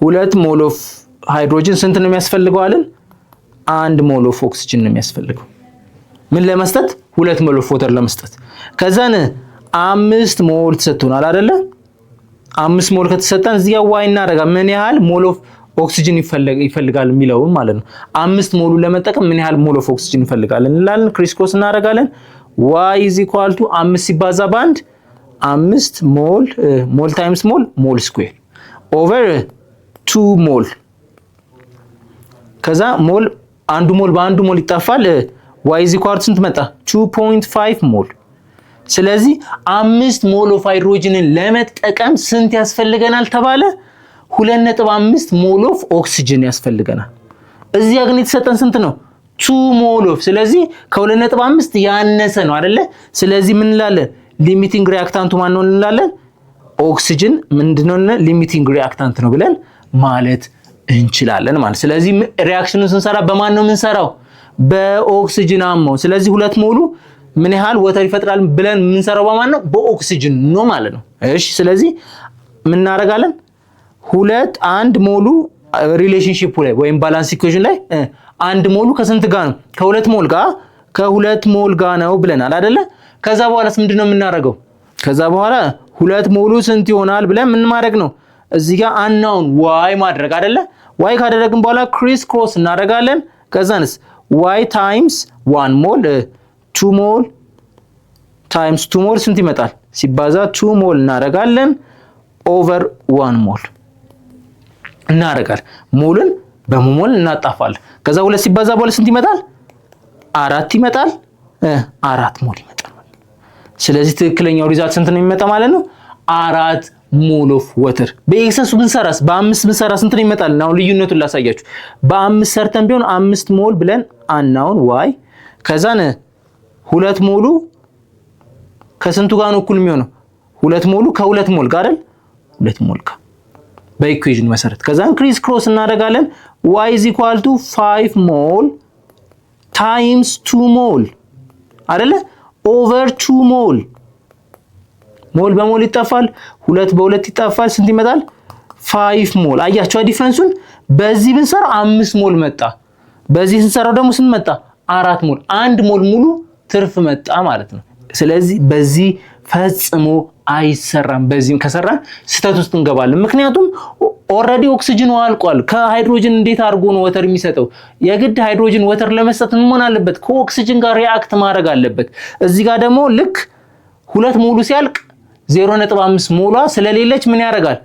2 ሞል ኦፍ ሃይድሮጅን ስንት ነው የሚያስፈልገው አለን? 1 ሞል ኦፍ ኦክሲጅን ነው የሚያስፈልገው። ምን ለመስጠት? 2 ሞል ኦፍ ወተር ለመስጠት። ከዛን 5 ሞል ተሰጥቶናል አይደለ? 5 ሞል ከተሰጠን እዚህ ጋር ዋይ እናደርጋ ምን ያህል ሞል ኦፍ ኦክሲጅን ይፈልጋል የሚለው ማለት ነው። 5 ሞሉን ለመጠቀም ምን ያህል ሞል ኦፍ ኦክሲጅን ይፈልጋል እንላለን። ክሪስ ክሮስ እናደርጋለን። y = 5 ሲባዛ በ1 5 ሞል ታይምስ ሞል ስኩዌር ኦቨር 2 ሞል። ከዛ አንዱ ሞል በአንዱ ሞል ይጣፋል። y = ስንት መጣ? 2.5 ሞል። ስለዚህ 5 ሞል ኦፍ ሃይድሮጅንን ለመጠቀም ስንት ያስፈልገናል ተባለ? 2.5 ሞል ኦፍ ኦክሲጅን ያስፈልገናል። እዚያ ግን የተሰጠን ስንት ነው? 2 ሞል ኦፍ። ስለዚህ ከ2.5 ያነሰ ነው አይደለ? ስለዚህ ምን እንላለን? ሊሚቲንግ ሪአክታንቱ ማን ነው እንላለን? ኦክሲጅን ምንድነው? ሊሚቲንግ ሪአክታንት ነው ብለን ማለት እንችላለን ማለት። ስለዚህ ሪአክሽኑን ስንሰራ በማን ነው የምንሰራው? በኦክሲጅን አማው። ስለዚህ 2 ሞሉ ምን ያህል ወተር ይፈጥራል ብለን የምንሰራው በማን ነው? በኦክሲጅን ነው ማለት ነው። እሺ ስለዚህ ምን እናደርጋለን? 1 ሞሉ ሪሌሽንሺፑ ላይ ወይም ባላንስ ኢኩዌሽን ላይ 1 ሞሉ ከስንት ጋር ነው? ከ2 ሞል ጋር ከሁለት ሞል ጋር ነው ብለናል አይደለ? ከዛ በኋላስ ምንድነው የምናደርገው? ከዛ በኋላ ሁለት ሞሉ ስንት ይሆናል ብለን ምን ማድረግ ነው? እዚህ ጋር አናውን ዋይ ማድረግ አይደለ? ዋይ ካደረግን በኋላ ክሪስ ክሮስ እናደርጋለን። ከዛንስ ዋይ ታይምስ 1 ሞል 2 ሞል ታይምስ 2 ሞል ስንት ይመጣል? ሲባዛ 2 ሞል እናደርጋለን ኦቨር 1 ሞል እናደርጋለን። ሞልን በሞል እናጣፋለን። ከዛ ሁለት ሲባዛ በኋላ ስንት ይመጣል? 4 ይመጣል። 4 ሞል ይመጣል። ስለዚህ ትክክለኛው ሪዛልት ስንት ነው የሚመጣ ማለት ነው? 4 ሞል ኦፍ ወተር። በኤክሰሱ ብንሰራስ በ5 ብንሰራ ስንት ነው ይመጣል? አሁን ልዩነቱን ላሳያችሁ። በ5 ሰርተን ቢሆን 5 ሞል ብለን አናውን ዋይ ከዛን 2 ሞሉ ከስንቱ ጋር ነው እኩል የሚሆነው? 2 ሞሉ ከ2 ሞል ጋር አይደል? 2 ሞል ጋር በኢኩዌሽኑ መሰረት ከዛን ክሪስ ክሮስ እናደርጋለን። y is equal to 5 ሞል ታይምስ 2 ሞል አይደለ? ኦቨር 2 ሞል ሞል በሞል ይጣፋል፣ 2 በ2 ይጣፋል። ስንት ይመጣል? 5 ሞል። አያችሁ ዲፍረንሱን? በዚህ ብንሰራ 5 ሞል መጣ። በዚህ ስንሰራው ደግሞ ስንት መጣ? 4 ሞል። 1 ሞል ሙሉ ትርፍ መጣ ማለት ነው። ስለዚህ በዚህ ፈጽሞ አይሰራም። በዚህም ከሰራን ስህተት ውስጥ እንገባለን። ምክንያቱም ኦልሬዲ ኦክሲጅኑ አልቋል። ከሃይድሮጅን እንዴት አድርጎ ነው ወተር የሚሰጠው? የግድ ሃይድሮጅን ወተር ለመስጠት ምን መሆን አለበት? ከኦክሲጅን ጋር ሪአክት ማድረግ አለበት። እዚህ ጋር ደግሞ ልክ 2 ሞሉ ሲያልቅ 0.5 ሞሏ ስለሌለች ምን ያደርጋል?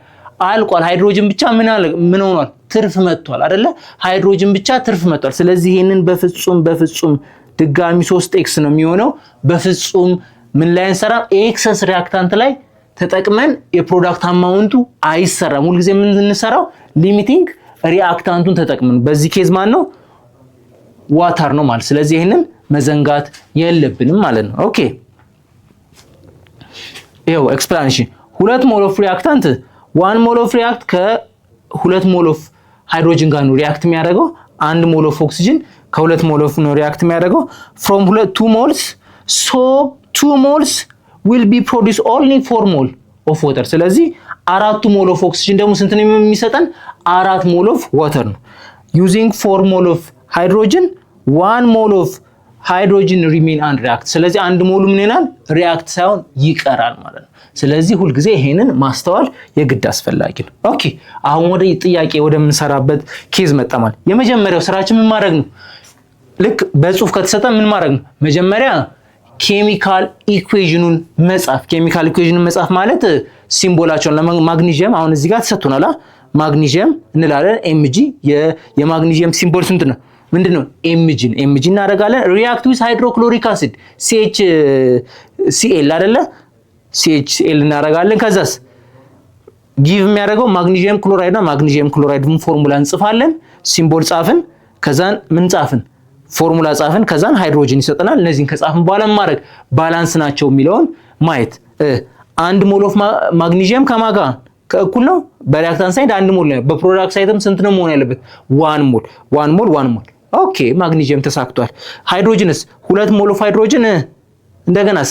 አልቋል። ሃይድሮጅን ብቻ ምን ሆኗል? ትርፍ መጥቷል አይደለ? ሃይድሮጅን ብቻ ትርፍ መጥቷል። ስለዚህ ይሄንን በፍጹም ድጋሚ 3x ነው የሚሆነው። በፍጹም ምን ላይ እንሰራም? ኤክሰስ ሪአክታንት ላይ ተጠቅመን የፕሮዳክት አማውንቱ አይሰራም። ሁልጊዜ ምን እንሰራው? ሊሚቲንግ ሪአክታንቱን ተጠቅመን። በዚህ ኬዝ ማን ነው? ዋተር ነው ማለት። ስለዚህ ይሄንን መዘንጋት የለብንም ማለት ነው። ኦኬ ይሄው ኤክስፕላኔሽን 2 ሞል ኦፍ ሪአክታንት 1 ሞል ኦፍ ሪአክት ከ2 ሞል ኦፍ ሃይድሮጅን ጋር ነው ሪአክት የሚያደርገው። 1 ሞል ኦፍ ኦክሲጅን ከ2 ሞል ኦፍ ነው ሪአክት የሚያደርገው from 2 moles so 2 moles will be produce only 4 ሞል of water። ስለዚህ 4 ሞል ኦፍ ኦክሲጅን ደግሞ ስንት ነው የሚሰጠን? 4 ሞል ኦፍ ዋተር ነው። using 4 ሞል ኦፍ ሃይድሮጅን 1 ሞል ኦፍ ሃይድሮጅን ሪሜን አንድ ሪአክት። ስለዚህ 1 ሞሉ ምን ይሆናል? ሪአክት ሳይሆን ይቀራል ማለት ነው። ስለዚህ ሁልጊዜ ይሄንን ማስተዋል የግድ አስፈላጊ ነው። ኦኬ አሁን ወደ ጥያቄ ወደምንሰራበት ኬዝ መጣማል። የመጀመሪያው ስራችን ምን ማድረግ ነው? ልክ በጽሁፍ ከተሰጠ ምን ማድረግ ነው? መጀመሪያ ኬሚካል ኢኩዌሽኑን መጻፍ። ኬሚካል ኢኩዌሽኑን መጻፍ ማለት ሲምቦላቸውን ለማግኒዥየም አሁን እዚህ ጋር ተሰጥቶናል። ማግኒዥየም እንላለን ኤምጂ። የማግኒዥየም ሲምቦል ስንት ነው? ምንድነው? ኤምጂ እናደርጋለን። ሪአክት ዊዝ ሃይድሮክሎሪክ አሲድ ሲኤል አይደለ? ሲኤል እናደርጋለን። ከዛስ ጊቭ የሚያደርገው ማግኒዥየም ክሎራይድ ነው። ማግኒዥየም ክሎራይድን ፎርሙላ እንጽፋለን። ሲምቦል ጻፍን። ከዛን ምን ጻፍን? ፎርሙላ ጻፍን። ከዛን ሃይድሮጅን ይሰጠናል። እነዚህን ከጻፍን በኋላ ማድረግ ባላንስ ናቸው የሚለውን ማየት። 1 ሞል ኦፍ ማግኒዥየም ከማጋ ከእኩል ነው። በሪአክታንት ሳይድ 1 ሞል ነው። በፕሮዳክት ሳይድም ስንት ነው መሆን ያለበት? 1 ሞል። ኦኬ ማግኒዥየም ተሳክቷል። ሃይድሮጅንስ 2 ሞል ኦፍ ሃይድሮጅን እንደገናስ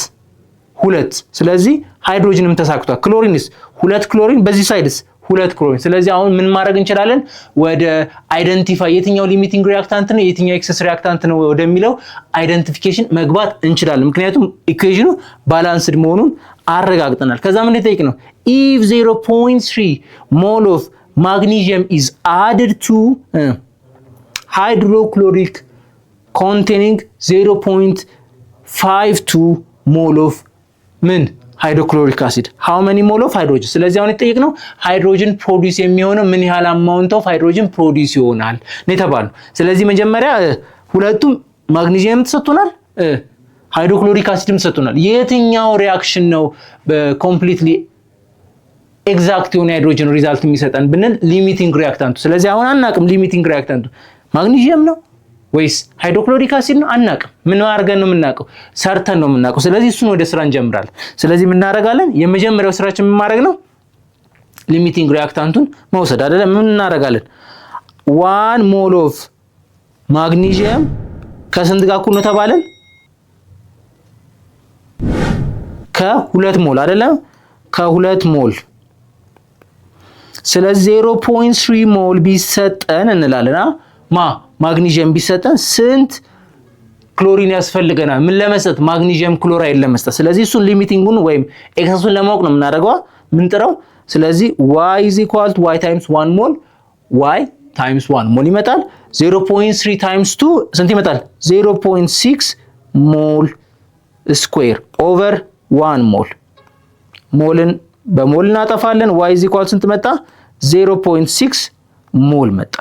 2። ስለዚህ ሃይድሮጅንም ተሳክቷል። ክሎሪንስ 2 ክሎሪን፣ በዚህ ሳይድስ 2 ክሎሪን። ስለዚህ አሁን ምን ማድረግ እንችላለን? ወደ አይደንቲፋይ የትኛው ሊሚቲንግ ሪአክታንት ነው የትኛው ኤክሰስ ሪአክታንት ነው ወደሚለው አይደንቲፊኬሽን መግባት እንችላለን። ምክንያቱም ኢኩዌሽኑ ባላንስድ መሆኑን አረጋግጠናል። ከዛ ምን ልጠይቅ ነው? if 0.3 ሞል ኦፍ ማግኒዥየም is added to hydrochloric containing 0.52 ሞል ኦፍ ምን ሃይድሮክሎሪክ አሲድ how many ሞል ኦፍ ሃይድሮጅን። ስለዚህ አሁን የተጠየቅነው ሃይድሮጅን ፕሮዲዩስ የሚሆነው ምን ያህል አማውንት ኦፍ ሃይድሮጅን ፕሮዲዩስ ይሆናል ነው የተባለው። ስለዚህ መጀመሪያ ሁለቱም ማግኒዥየም ተሰጥቶናል፣ ሃይድሮክሎሪክ አሲድም ተሰጥቶናል። የትኛው ሪአክሽን ነው በኮምፕሊትሊ ኤግዛክት የሆነ ሃይድሮጅን ሪዛልት የሚሰጠን ብንል ሊሚቲንግ ሪአክታንቱ። ስለዚህ አሁን አናቅም ሊሚቲንግ ሪአክታንቱ ማግኒዥየም ነው ወይስ ሃይድሮክሎሪክ አሲድ ነው? አናቅም። ምን አድርገን ነው የምናውቀው? ሰርተን ነው የምናውቀው። ስለዚህ እሱን ወደ ስራ እንጀምራለን። ስለዚህ ምን እናደርጋለን? የመጀመሪያው ስራችን ምን ማድረግ ነው? ሊሚቲንግ ሪአክታንቱን መውሰድ አይደለም። ምን እናደርጋለን? 1 ሞል ኦፍ ማግኒዥየም ከስንት ጋር እኩል ነው ተባለን? ከ2 ሞል አይደለም? ከ2 ሞል። ስለዚህ 0.3 ሞል ቢሰጠን እንላለን። ማግኒዥየም ቢሰጠን ስንት ክሎሪን ያስፈልገናል ምን ለመስጠት ማግኒዥየም ክሎራይድ ለመስጠት ስለዚህ እሱን ሊሚቲንጉን ወይም ኤክሰሱን ለማወቅ ነው የምናደርገው ምን ጥራው ስለዚህ y = y times 1 ሞል y times 1 ሞል ይመጣል 0.3 times 2 ስንት ይመጣል 0.6 ሞል ስኩዌር ኦቨር 1 ሞል ሞልን በሞል እናጠፋለን y = ስንት መጣ 0.6 ሞል መጣ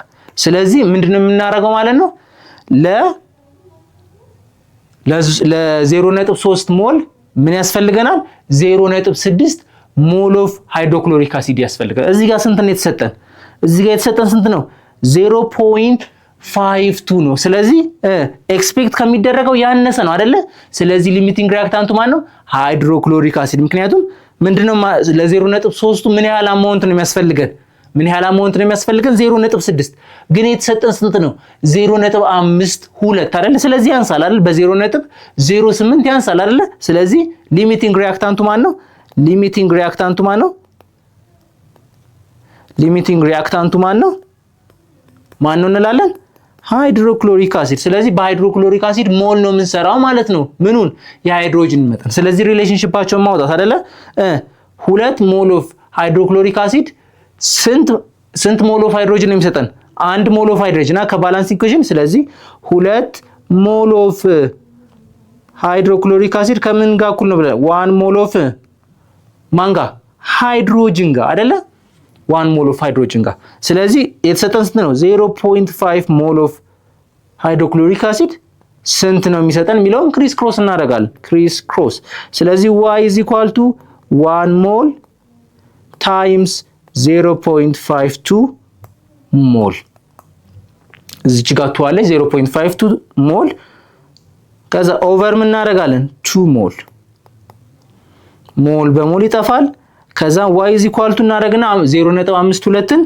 ስለዚህ ምንድነው የምናደርገው ማለት ነው ለ0.3 ሞል ምን ያስፈልገናል 0.6 ሞል ኦፍ ሃይድሮክሎሪክ አሲድ ያስፈልጋል እዚህ ጋር ስንት ነው የተሰጠን እዚህ ጋር የተሰጠን ስንት ነው 0.52 ነው ስለዚህ ኤክስፔክት ከሚደረገው ያነሰ ነው አይደለ ስለዚህ ሊሚቲንግ ሪአክታንቱ ማን ነው ሃይድሮክሎሪክ አሲድ ምክንያቱም ምንድነው ለ0.3 ምን ያህል አማውንት ነው የሚያስፈልገን ምን ያህል አማውንት ነው የሚያስፈልገን 0.6 ግን የተሰጠን ስንት ነው 0.52 አይደለ ስለዚህ ያንሳል አይደል በ0.08 ያንሳል አይደለ ስለዚህ ሊሚቲንግ ሪአክታንቱ ማን ነው ሊሚቲንግ ሪአክታንቱ ማን ነው እንላለን ሃይድሮክሎሪክ አሲድ ስለዚህ በሃይድሮክሎሪክ አሲድ ሞል ነው የምንሰራው ማለት ነው ምኑን የሃይድሮጅን መጠን ስለዚህ ሪሌሽንሺፓቸውን ማውጣት አይደለ 2 ሞል ኦፍ ሃይድሮክሎሪክ አሲድ ስንት ሞል ኦፍ ሃይድሮጅን ነው የሚሰጠን 1 ሞል ኦፍ ሃይድሮጅን ከባላንስ ኢኩዌሽን ስለዚህ 2 ሞል ኦፍ ሃይድሮክሎሪክ አሲድ ከምን ጋር እኩል ነው ብለን 1 ሞል ኦፍ ማንጋ ሃይድሮጅን ጋር አይደለ 1 ሞል ኦፍ ሃይድሮጅን ጋር ስለዚህ የተሰጠን ስንት ነው 0.5 ሞል ኦፍ ሃይድሮክሎሪክ አሲድ ስንት ነው የሚሰጠን የሚለውን ክሪስ ክሮስ እናደርጋለን ክሪስ ክሮስ ስለዚህ y = 1 ሞል ታይምስ 0.52 ሞል እዚህ ጋር ተዋለች 0.52 ሞል ከዛ ኦቨር ምን እናደርጋለን 2 ሞል በሞል ይጠፋል ከዛ y = እናደርግና 0.52ን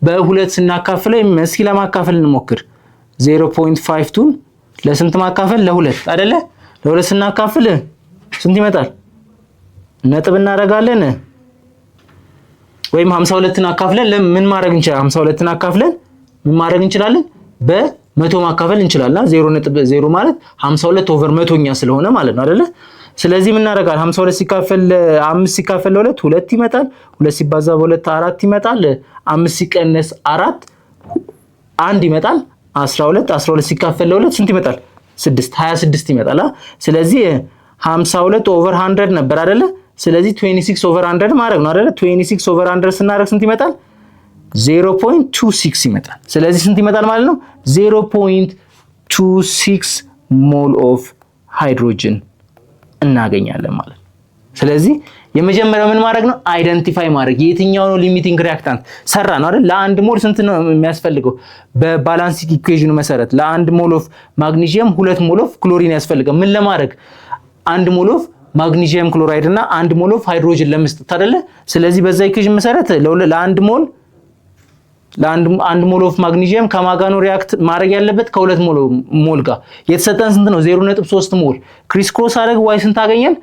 በ2 ስናካፍለው እስኪ ለማካፈል እንሞክር 0.52 ለስንት ማካፈል ለ2 አይደለ ለ2 ስናካፍል ስንት ይመጣል ነጥብ እናደርጋለን ወይም 52ን አካፍለን ምን ማድረግ እንችላለን 52ን አካፍለን ምን ማድረግ እንችላለን በ100 ማካፈል እንችላለን 0.0 ማለት 52 ኦቨር 100ኛ ስለሆነ ማለት ነው አይደለ ስለዚህ ምን እናደርጋለን 52 ሲካፈል 5 ሲካፈል ለ2 2 ይመጣል 2 ሲባዛ በ2 4 ይመጣል 5 ሲቀነስ 4 1 ይመጣል 12 ሲካፈል ለ2 ስንት ይመጣል 6 26 ይመጣል ስለዚህ 52 ኦቨር 100 ነበር አይደለ ስለዚህ 26 ኦቨር 100 ማድረግ ነው አይደለ 26 ኦቨር 100 ስናደርግ ስንት ይመጣል 0.26 ይመጣል ስለዚህ ስንት ይመጣል ማለት ነው 0.26 ሞል ኦፍ ሃይድሮጅን እናገኛለን ማለት ነው ስለዚህ የመጀመሪያው ምን ማድረግ ነው አይደንቲፋይ ማድረግ የትኛው ነው ሊሚቲንግ ሪአክታንት ሰራ ነው አይደል ለአንድ ሞል ስንት ነው የሚያስፈልገው በባላንሲንግ ኢኩዌሽኑ መሰረት ለአንድ ሞል ኦፍ ማግኒዥየም 2 ሞል ኦፍ ክሎሪን ያስፈልጋል ምን ለማድረግ 1 ሞል ኦፍ ማግኒዥየም ክሎራይድ እና 1 ሞል ኦፍ ሃይድሮጅን ለመስጠት አይደለ ስለዚህ በዛ ኢኩዌሽን መሰረት ለአንድ ሞል ኦፍ ማግኒዥየም ከማጋ ነው ሪአክት ማድረግ ያለበት ከ2 ሞል ጋር የተሰጠን ስንት ነው 0.3 ሞል ክሪስ ክሮስ አደረግ y ስንት አገኘን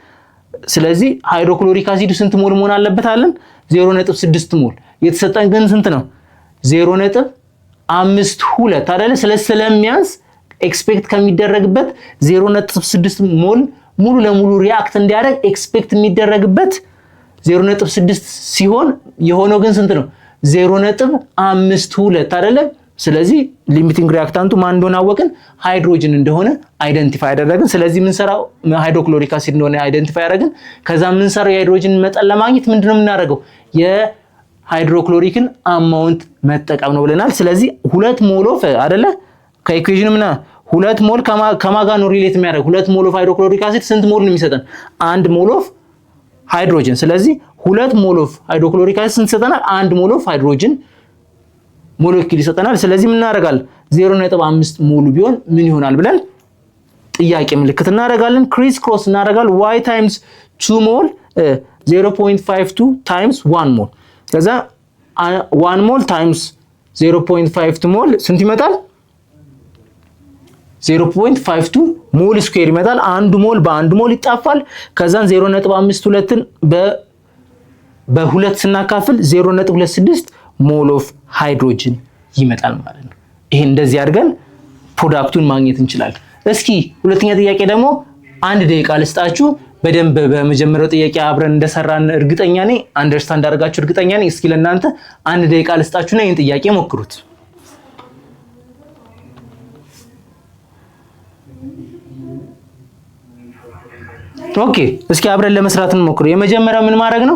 ስለዚህ ሃይድሮክሎሪክ አሲድ ስንት ሞል መሆን አለበት አለን 0.6 ሞል የተሰጠን ግን ስንት ነው 0.52 አይደለ ስለሚያንስ ኤክስፔክት ከሚደረግበት 0.6 ሞል ሙሉ ለሙሉ ሪአክት እንዲያደርግ ኤክስፔክት የሚደረግበት 0.6 ሲሆን የሆነው ግን ስንት ነው 0.52 አይደለ ስለዚህ ሊሚቲንግ ሪአክታንቱ ማን እንደሆነ አወቅን ሃይድሮጅን እንደሆነ አይደንቲፋይ አደረግን ስለዚህ ምን ሰራው ሃይድሮክሎሪክ አሲድ እንደሆነ አይደንቲፋይ አደረግን ከዛ ምን ሰራው የሃይድሮጅን መጠን ለማግኘት ምንድነው የምናደርገው የሃይድሮክሎሪክን አማውንት መጠቀም ነው ብለናል ስለዚህ 2 ሞል ኦፍ አይደለ ከኢኩዌሽኑ ምን 2 ሞል ከማጋ ነው ሪሌት የሚያደርግ 2 ሞል ኦፍ ሃይድሮክሎሪክ አሲድ ስንት ሞል ነው የሚሰጠን 1 ሞል ኦፍ ሃይድሮጅን ስለዚህ 2 ሞል ኦፍ ሃይድሮክሎሪክ አሲድ ስንት ይሰጠናል 1 ሞል ኦፍ ሃይድሮጅን ሞለኪል ይሰጠናል ስለዚህ ምን እናደርጋለን 0.5 ሞል ቢሆን ምን ይሆናል ብለን ጥያቄ ምልክት እናደርጋለን ክሪስ ክሮስ እናደርጋለን y times 2 ሞል 0.52 times 1 ሞል ከዛ 1 ሞል times 0.52 ሞል ስንት ይመጣል 0.52 ሞል ስኩዌር ይመጣል 1 ሞል በ1 ሞል ይጣፋል ከዛን 0.52ን በ2 ስናካፍል 0.26 ሞል ኦፍ ሃይድሮጅን ይመጣል ማለት ነው ይሄ እንደዚህ አድርገን ፕሮዳክቱን ማግኘት እንችላለን እስኪ ሁለተኛ ጥያቄ ደግሞ 1 ደቂቃ ልስጣችሁ። በደንብ በመጀመሪያው ጥያቄ አብረን እንደሰራን እርግጠኛ ነኝ፣ አንደርስታንድ አድርጋችሁ እርግጠኛ ነኝ። እስኪ ለእናንተ 1 ደቂቃ ልስጣችሁና ይህን ጥያቄ ሞክሩት። ኦኬ እስኪ አብረን ለመስራት እንሞክሩ። የመጀመሪያው ምን ማድረግ ነው?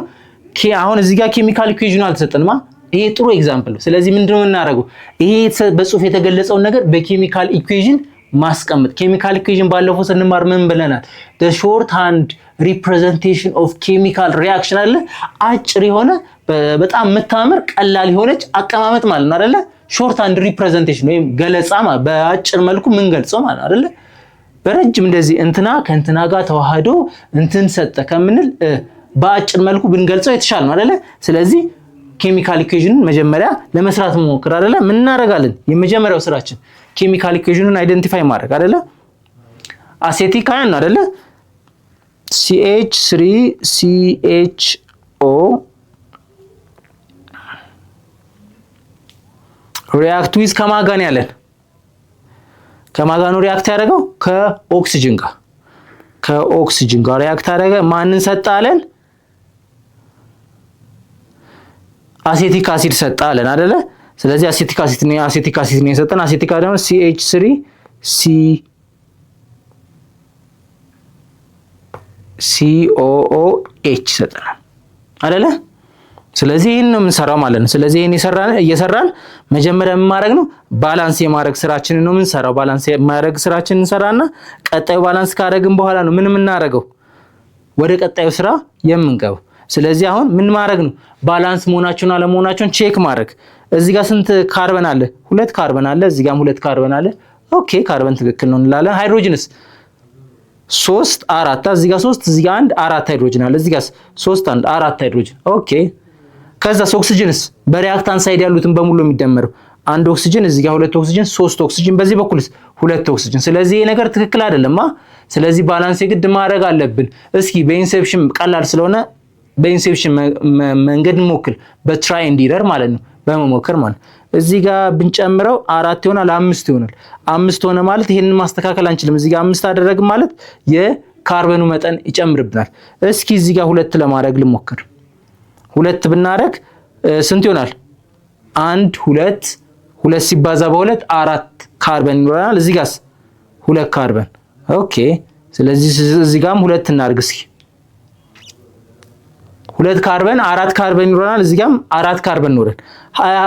አሁን እዚህ ጋር ኬሚካል ኢኩዌሽኑ አልተሰጠንማ። ይሄ ጥሩ ኤግዛምፕል ነው። ስለዚህ ምንድነው የምናደርገው? ይሄ በጽሁፍ የተገለጸውን ነገር በኬሚካል ኢኩዌሽን ማስቀመጥ። ኬሚካል ኢኩዌሽን ባለፈው ስንማር ምን ብለናል? the short hand representation of chemical reaction አለ። አጭር የሆነ በጣም የምታምር ቀላል የሆነች አቀማመጥ ማለት ነው አይደለ? short hand representation ወይም ገለጻ ማለት በአጭር መልኩ ምን ገልጸው ማለት አይደለ? በረጅም እንደዚህ እንትና ከእንትና ጋር ተዋህዶ እንትን ሰጠ ከምንል በአጭር መልኩ ብንገልጸው የተሻለ ነው አይደለ? ስለዚህ ኬሚካል ኢኩዌሽንን መጀመሪያ ለመስራት እንሞክር አይደለ? ምን እናደርጋለን? የመጀመሪያው ስራችን ኬሚካል ኢኩዌሽኑን አይደንቲፋይ ማድረግ አይደለ? አሴቲክ አየን ነው አይደለ? CH3CHO ሪአክት ዊዝ ከማን ጋር ነው ያለን? ከማን ጋር ነው ሪአክት ያደረገው? ከኦክሲጅን ጋር። ከኦክሲጅን ጋር ሪአክት አደረገ። ማንን ሰጠ አለን? አሴቲክ አሲድ ሰጠ አለን አይደለ? ስለዚህ አሴቲክ አሲድ ነው የሰጠን። አሴቲክ ደግሞ CH3COOH ሰጠናል አይደለ? ስለዚህ ይሄን ነው የምንሰራው ማለት ነው። ስለዚህ ይሄን እየሰራን መጀመሪያ ምን ማድረግ ነው? ባላንስ የማድረግ ስራችንን ነው የምንሰራው። ባላንስ የማድረግ ስራችንን እንሰራና ቀጣዩ ባላንስ ካደረግን በኋላ ነው ምን የምናደርገው? ወደ ቀጣዩ ስራ የምንገባው። ስለዚህ አሁን ምን ማድረግ ነው? ባላንስ መሆናቸውን አለመሆናቸውን ቼክ ማድረግ። እዚህ ጋር ስንት ካርበን አለ? 2 ካርበን አለ። እዚህ ጋርም 2 ካርበን አለ። ኦኬ ካርበን ትክክል ነው እንላለን። ሃይድሮጅንስ 3 4 እዚህ ጋር 3 እዚህ ጋር 1 4 ሃይድሮጅን አለ። እዚህ ጋር 3 1 4 ሃይድሮጅን። ኦኬ ከዛስ ኦክሲጅንስ በሪአክታንት ሳይድ ያሉትን በሙሉ የሚደመረው 1 ኦክሲጅን እዚህ ጋር 2 ኦክሲጅን 3 ኦክሲጅን በዚህ በኩልስ 2 ኦክሲጅን። ስለዚህ ይሄ ነገር ትክክል አይደለማ። ስለዚህ ባላንስ የግድ ማድረግ አለብን። እስኪ በኢንሴፕሽን ቀላል ስለሆነ በኢንሴፕሽን መንገድ እንሞክር። በትራይ ኤንድ ኢረር ማለት ነው፣ በመሞከር ማለት እዚህ ጋር ብንጨምረው 4 ይሆናል፣ 5 ይሆናል። 5 ሆነ ማለት ይሄንን ማስተካከል አንችልም። እዚህ ጋር 5 አደረግን ማለት የካርበኑ መጠን ይጨምርብናል። እስኪ እዚህ ጋር 2 ለማድረግ ልሞክር። 2 ብናደርግ ስንት ይሆናል? 1 2 2 ሲባዛ በ2 4 ካርበን ይኖረናል። እዚህ ጋርስ 2 ካርበን። ኦኬ ስለዚህ እዚህ ጋርም 2 እናድርግ እስኪ 2 ካርበን 4 ካርበን ይኖረናል። እዚህ ጋርም 4 ካርበን ኖረን።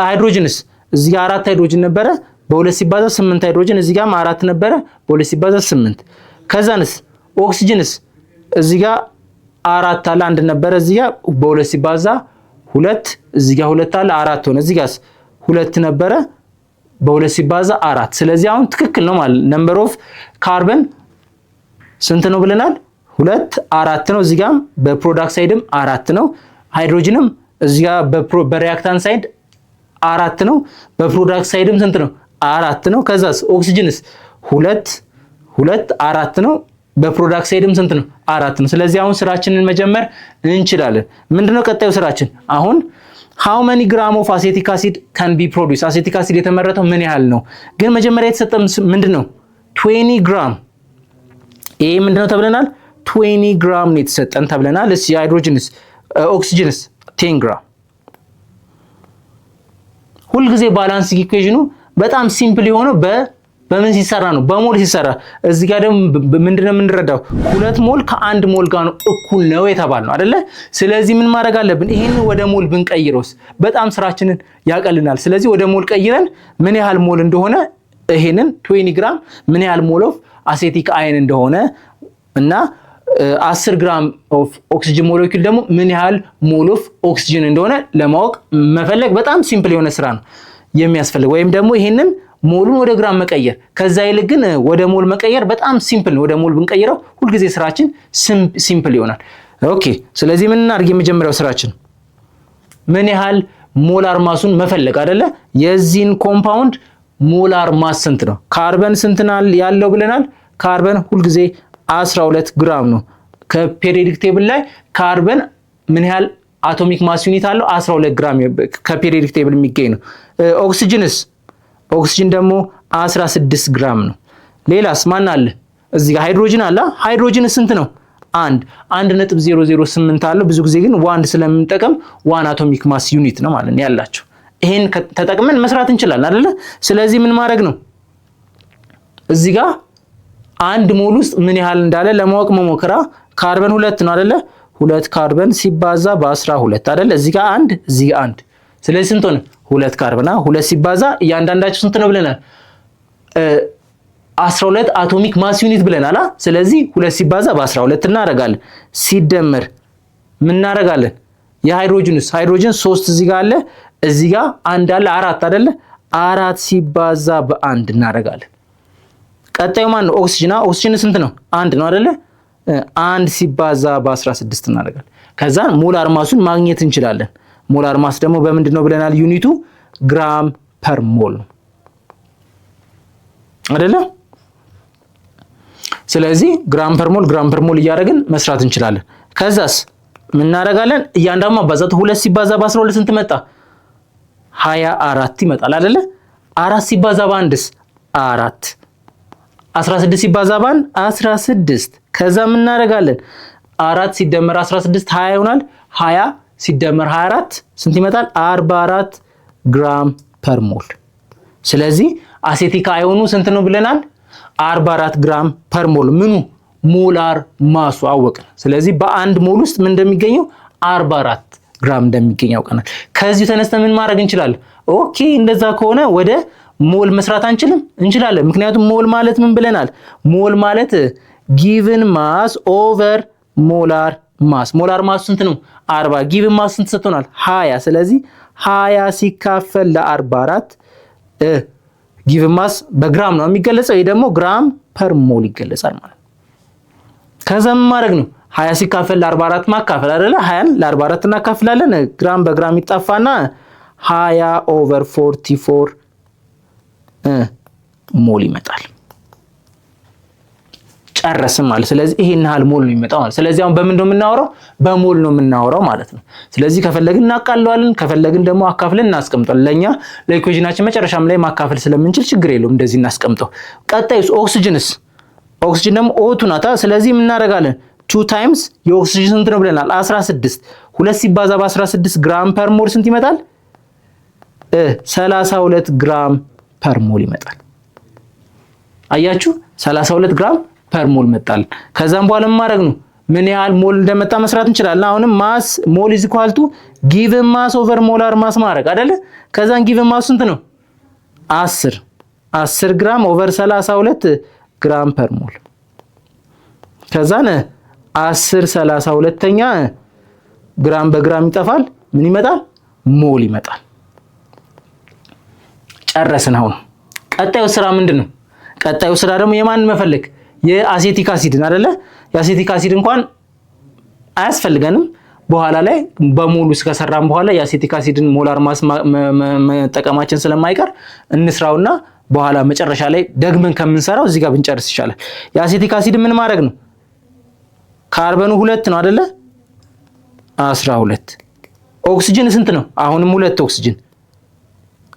ሃይድሮጅንስ እዚህ ጋር 4 ሃይድሮጅን ነበረ፣ በ2 ሲባዛ 8 ሃይድሮጅን። እዚህ ጋርም 4 ነበረ፣ በ2 ሲባዛ 8። ከዛንስ ኦክሲጅንስ እዚህ ጋር 4 አለ፣ 1 ነበረ፣ እዚህ ጋር በ2 ሲባዛ 2 እዚህ ጋር 2 አለ፣ 4 ሆነ። እዚህ ጋርስ 2 ነበረ፣ በ2 ሲባዛ 4። ስለዚህ አሁን ትክክል ነው ማለት ነምበር ኦፍ ካርበን ስንት ነው ብለናል? 2 4 ነው። እዚህ ጋርም በፕሮዳክት ሳይድም 4 ነው። ሃይድሮጅንም እዚህ ጋር በሪአክታንት ሳይድ 4 ነው። በፕሮዳክት ሳይድም ስንት ነው? 4 ነው። ከዛስ ኦክሲጅንስ 2 4 ነው። በፕሮዳክት ሳይድም ስንት ነው? 4 ነው። ስለዚህ አሁን ስራችንን መጀመር እንችላለን። ምንድነው ቀጣዩ ስራችን? አሁን how many gram of acetic acid can be produced? አሴቲክ አሲድ የተመረተው ምን ያህል ነው? ግን መጀመሪያ የተሰጠን ምንድነው? 20 ግራም። ይሄ ምንድነው ተብለናል? 20 ግራም ነው የተሰጠን ተብለናል። እሺ ሃይድሮጅንስ ኦክሲጅንስ 10 ግራም። ሁልጊዜ ባላንስ ኢኩዌሽኑ በጣም ሲምፕል የሆነው በምን ሲሰራ ነው? በሞል ሲሰራ። እዚህ ጋር ደግሞ ምንድነው የምንረዳው? 2 ሞል ከ1 ሞል ጋር ነው እኩል ነው የተባልነው አይደለ? ስለዚህ ምን ማድረግ አለብን? ይሄንን ወደ ሞል ብንቀይረውስ በጣም ስራችንን ያቀልናል። ስለዚህ ወደ ሞል ቀይረን ምን ያህል ሞል እንደሆነ ይሄንን 20 ግራም ምን ያህል ሞል ኦፍ አሴቲክ አይን እንደሆነ እና 10 ግራም ኦፍ ኦክሲጅን ሞለኪውል ደግሞ ምን ያህል ሞል ኦፍ ኦክሲጅን እንደሆነ ለማወቅ መፈለግ በጣም ሲምፕል የሆነ ስራ ነው የሚያስፈልግ። ወይም ደግሞ ይሄንን ሞሉን ወደ ግራም መቀየር፣ ከዛ ይልቅ ግን ወደ ሞል መቀየር በጣም ሲምፕል ነው። ወደ ሞል ብንቀይረው ሁልጊዜ ስራችን ሲምፕል ይሆናል። ኦኬ ስለዚህ ምን እናድርግ? የመጀመሪያው ስራችን ምን ያህል ሞላር ማሱን መፈለግ አይደለ? የዚህን ኮምፓውንድ ሞላር ማስ ስንት ነው? ካርበን ስንት ያለው ብለናል? ካርበን ሁልጊዜ 12 ግራም ነው። ከፔሪዮዲክ ቴብል ላይ ካርበን ምን ያህል አቶሚክ ማስ ዩኒት አለው? 12 ግራም ከፔሪዮዲክ ቴብል የሚገኝ ነው። ኦክሲጅንስ ኦክሲጅን ደግሞ 16 ግራም ነው። ሌላስ ማን አለ? እዚህ ጋር ሃይድሮጅን አለ። ሃይድሮጅን ስንት ነው? 1.008 አለው። ብዙ ጊዜ ግን 1 ስለምንጠቀም 1 አቶሚክ ማስ ዩኒት ነው ማለት ነው ያላቸው። ይሄን ተጠቅመን መስራት እንችላለን አይደለ? ስለዚህ ምን ማድረግ ነው? እዚህ ጋር 1 ሞል ውስጥ ምን ያህል እንዳለ ለማወቅ መሞከራ። ካርበን 2 ነው አይደለ? 2 ካርበን ሲባዛ በ12 አይደለ? እዚህ ጋር 1 እዚህ ጋር 1። ስለዚህ ስንት ሆነ? 2 ካርበን 2 ሲባዛ እያንዳንዳቸው ስንት ነው ብለናል? 12 አቶሚክ ማስ ዩኒት ብለናል። ስለዚህ 2 ሲባዛ በ12 እናደርጋለን። ሲደመር ምን እናደርጋለን? የሃይድሮጅንስ ሃይድሮጅን 3 እዚህ ጋር አለ፣ እዚህ ጋር 1 አለ፣ 4 አይደለ? 4 ሲባዛ በ1 እናደርጋለን። ቀጣዩ ማን ነው? ኦክሲጅን። ኦክሲጅን ስንት ነው? 1 ነው አይደለ? 1 ሲባዛ በ16 እናደርጋለን። ከዛ ሞላር ማሱን ማግኘት እንችላለን። ሞላር ማስ ደግሞ በምንድን ነው ብለናል? ዩኒቱ ግራም ፐር ሞል ነው አይደለ? ስለዚህ ግራም ፐር ሞል እያደረግን መስራት እንችላለን። ከዛስ ምን እናደርጋለን? እያንዳንዱ ማባዛት 2 ሲባዛ በ12 ስንት መጣ? 24 ይመጣል አይደለ? 4 ሲባዛ በ1ስ 4 16 ሲባዛ በ1 16። ከዛ ምን እናደርጋለን? 4 ሲደመር 16 20 ይሆናል። 20 ሲደመር 24 ስንት ይመጣል? 44 ግራም ፐር ሞል። ስለዚህ አሴቲክ አዮኑ ስንት ነው ብለናል? 44 ግራም ፐር ሞል። ምኑ? ሞላር ማሱ አወቅን። ስለዚህ በአንድ ሞል ውስጥ ምን እንደሚገኘው 44 ግራም እንደሚገኝ አውቀናል። ከዚህ ተነስተን ምን ማድረግ እንችላለን? ኦኬ እንደዛ ከሆነ ወደ ሞል መስራት አንችልም? እንችላለን። ምክንያቱም ሞል ማለት ምን ብለናል? ሞል ማለት ጊቭን ማስ ኦቨር ሞላር ማስ። ሞላር ማስ ስንት ነው? 40። ጊቭን ማስ ስንት ሰጥቶናል? 20። ስለዚህ 20 ሲካፈል ለ44 ጊቭን ማስ በግራም ነው የሚገለጸው። ይሄ ደግሞ ግራም ፐር ሞል ይገለጻል ማለት ነው። ከዛ ምን ማድረግ ነው? 20 ሲካፈል ለ44 ማካፈል አይደለ? 20ን ለ44 እናካፍላለን። ግራም በግራም ይጣፋና 20 ኦቨር 44 ሞል ይመጣል። ጨረስን ማለት። ስለዚህ ይሄን ያህል ሞል ነው የሚመጣው ማለት። ስለዚህ አሁን በምን ነው የምናወራው? በሞል ነው የምናወራው ማለት ነው። ስለዚህ ከፈለግን እናቃለዋለን፣ ከፈለግን ደግሞ አካፍለን እናስቀምጣለን። ለኛ ለኢኩዌሽናችን መጨረሻም ላይ ማካፈል ስለምንችል ችግር የለውም፣ እንደዚህ እናስቀምጠው። ቀጣዩስ ኦክሲጅንስ? ኦክሲጅን ደግሞ ኦቱ ናታ። ስለዚህ ምን እናደርጋለን? 2 ታይምስ የኦክሲጅን ስንት ነው ብለናል? 16። 2 ሲባዛ በ16 ግራም ፐር ሞል ስንት ይመጣል? 32 ግራም ፐር ሞል ይመጣል። አያችሁ 32 ግራም ፐር ሞል መጣል። ከዛም በኋላ ምን ማድረግ ነው? ምን ያህል ሞል እንደመጣ መስራት እንችላለን። አሁንም ማስ ሞል ኢዝ ኢኳል ቱ ጊቭን ማስ ኦቨር ሞላር ማስ ማድረግ አይደለ? ከዛን ጊቭን ማስ ስንት ነው? 10 ግራም ኦቨር 32 ግራም ፐር ሞል። ከዛን 10 32ኛ ግራም በግራም ይጠፋል። ምን ይመጣል? ሞል ይመጣል። ጨረስን። አሁን ቀጣዩ ስራ ምንድነው? ቀጣዩ ስራ ደግሞ የማን መፈለግ? የአሴቲክ አሲድን አይደለ? የአሴቲክ አሲድ እንኳን አያስፈልገንም። በኋላ ላይ በሞሉ እስከሰራን በኋላ የአሴቲክ አሲድን ሞላር ማስ መጠቀማችን ስለማይቀር እንስራውና በኋላ መጨረሻ ላይ ደግመን ከምንሰራው እዚህ ጋር ብንጨርስ ይሻላል። የአሴቲክ አሲድ ምን ማድረግ ነው? ካርበኑ 2 ነው አይደለ? 12። ኦክሲጅን ስንት ነው? አሁንም 2 ኦክሲጅን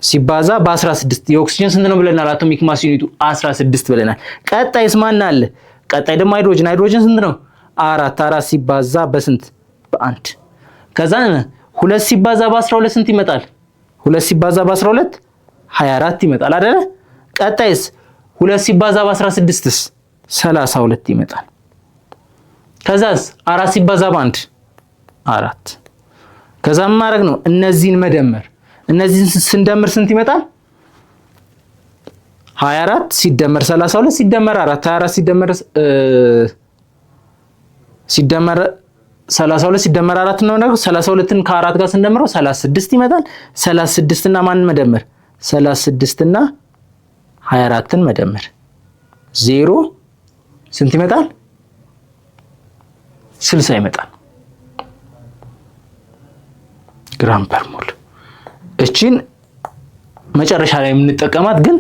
ሲባዛ በ16። የኦክሲጅን ስንት ነው ብለናል? አቶሚክ ማስ ዩኒቱ 16 ብለናል። ቀጣይስ ማን አለ? ቀጣይ ደግሞ ሃይድሮጅን። ሃይድሮጅን ስንት ነው? 4 ሲባዛ በስንት? በ1። ከዛ 2 ሲባዛ በ12 ስንት ይመጣል? 2 ሲባዛ በ12 24 ይመጣል አይደለ? ቀጣይስ 2 ሲባዛ በ16ስ 32 ይመጣል። ከዛስ 4 ሲባዛ በ1 4። ከዛ ምን ማድረግ ነው? እነዚህን መደመር። እነዚህን ስንደምር ስንት ይመጣል? 24 ሲደመር 32 ሲደመር 4 24 ሲደመር 32 ሲደመር 4 ነው ነገር 32ን ከ4 ጋር ስንደምረው 36 ይመጣል። 36 እና ማንን መደመር? 36 እና 24ን መደመር 0 ስንት ይመጣል? 60 ይመጣል ግራም ፐር ሞል። እቺን መጨረሻ ላይ የምንጠቀማት ግን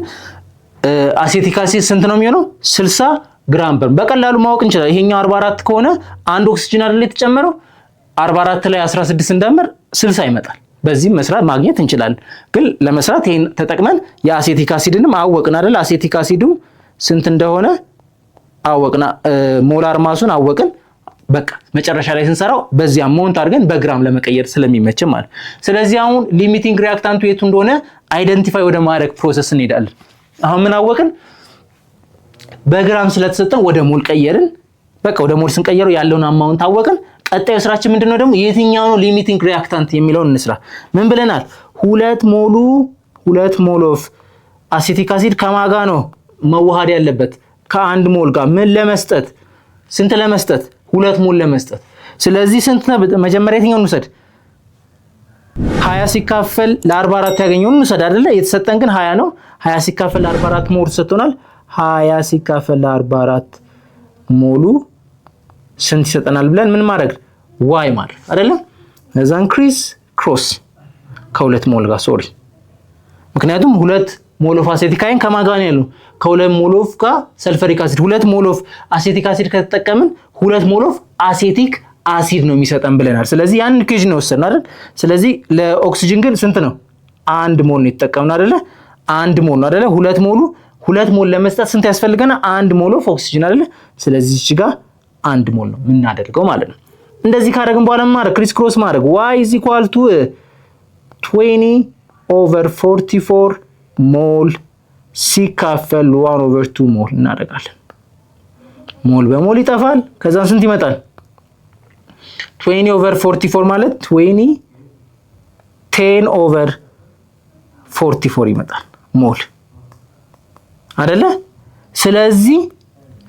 አሴቲክ አሲድ ስንት ነው የሚሆነው? 60 ግራም ፐር። በቀላሉ ማወቅ እንችላለን። ይሄኛው 44 ከሆነ አንድ ኦክሲጅን አይደል የተጨመረው? 44 ላይ 16 እንደምር 60 ይመጣል። በዚህም መስራት ማግኘት እንችላለን። ግን ለመስራት ይሄን ተጠቅመን የአሴቲክ አሲድንም አወቅን አይደል? አሴቲክ አሲዱ ስንት እንደሆነ አወቅና ሞላር ማሱን አወቅን። በቃ መጨረሻ ላይ ስንሰራው በዚህ አማውንት አድርገን በግራም ለመቀየር ስለሚመች ማለት። ስለዚህ አሁን ሊሚቲንግ ሪአክታንቱ የቱ እንደሆነ አይደንቲፋይ ወደ ማድረግ ፕሮሰስ እንሄዳለን። አሁን ምን አወቅን? በግራም ስለተሰጠን ወደ ሞል ቀየርን። በቃ ወደ ሞል ስንቀየረው ያለውን አማውንት አወቅን። ቀጣዩ ስራችን ምንድነው ደግሞ የትኛው ነው ሊሚቲንግ ሪአክታንት የሚለውን እንስራ። ምን ብለናል? 2 ሞል ኦፍ አሲቲክ አሲድ ከማጋ ነው መዋሃድ ያለበት ከ1 ሞል ጋር ምን ለመስጠት ስንት ለመስጠት 2 ሞል ለመስጠት። ስለዚህ ስንት ነው መጀመሪያ የትኛውን እንውሰድ? 20 ሲካፈል ለ44 ያገኘውን እንውሰድ አይደለ? የተሰጠን ግን 20 ነው። 20 ሲካፈል ለ44 ሞል ተሰጥቶናል። 20 ሲካፈል ለ44 ሞሉ ስንት ይሰጠናል ብለን ምን ማድረግ ዋይ ማለት አይደለ? እዛን ክሮስ ከ2 ሞል ጋር ሶሪ፣ ምክንያቱም 2 ሞል ኦፍ አሴቲክ አይን ከማን ጋር ነው ያለው? ከ2 ሞል ኦፍ ጋር ሰልፈሪክ አሲድ። 2 ሞል ኦፍ አሴቲክ አሲድ ከተጠቀምን 2 ሞል ኦፍ አሴቲክ አሲድ ነው የሚሰጠን ብለናል። ስለዚህ ያን ኢኩዌሽን ነው ወሰድን አይደል? ስለዚህ ለኦክሲጅን ግን ስንት ነው? 1 ሞል ነው የተጠቀምነው አይደለ? 1 ሞል ነው አይደለ? 2 ሞል ለመስጠት ስንት ያስፈልገና? 1 ሞል ኦፍ ኦክሲጅን አይደለ? ስለዚህ እዚህ ጋር 1 ሞል ነው የምናደርገው ማለት ነው። እንደዚህ ካደረግን በኋላ ማለት ክሪስ ክሮስ ማድረግ y = 20/44 ሞል ሲካፈል 1/2 ሞል እናደርጋለን። ሞል በሞል ይጠፋል። ከዛ ስንት ይመጣል? 20/44 ማለት 10/44 ይመጣል ሞል አይደለ? ስለዚህ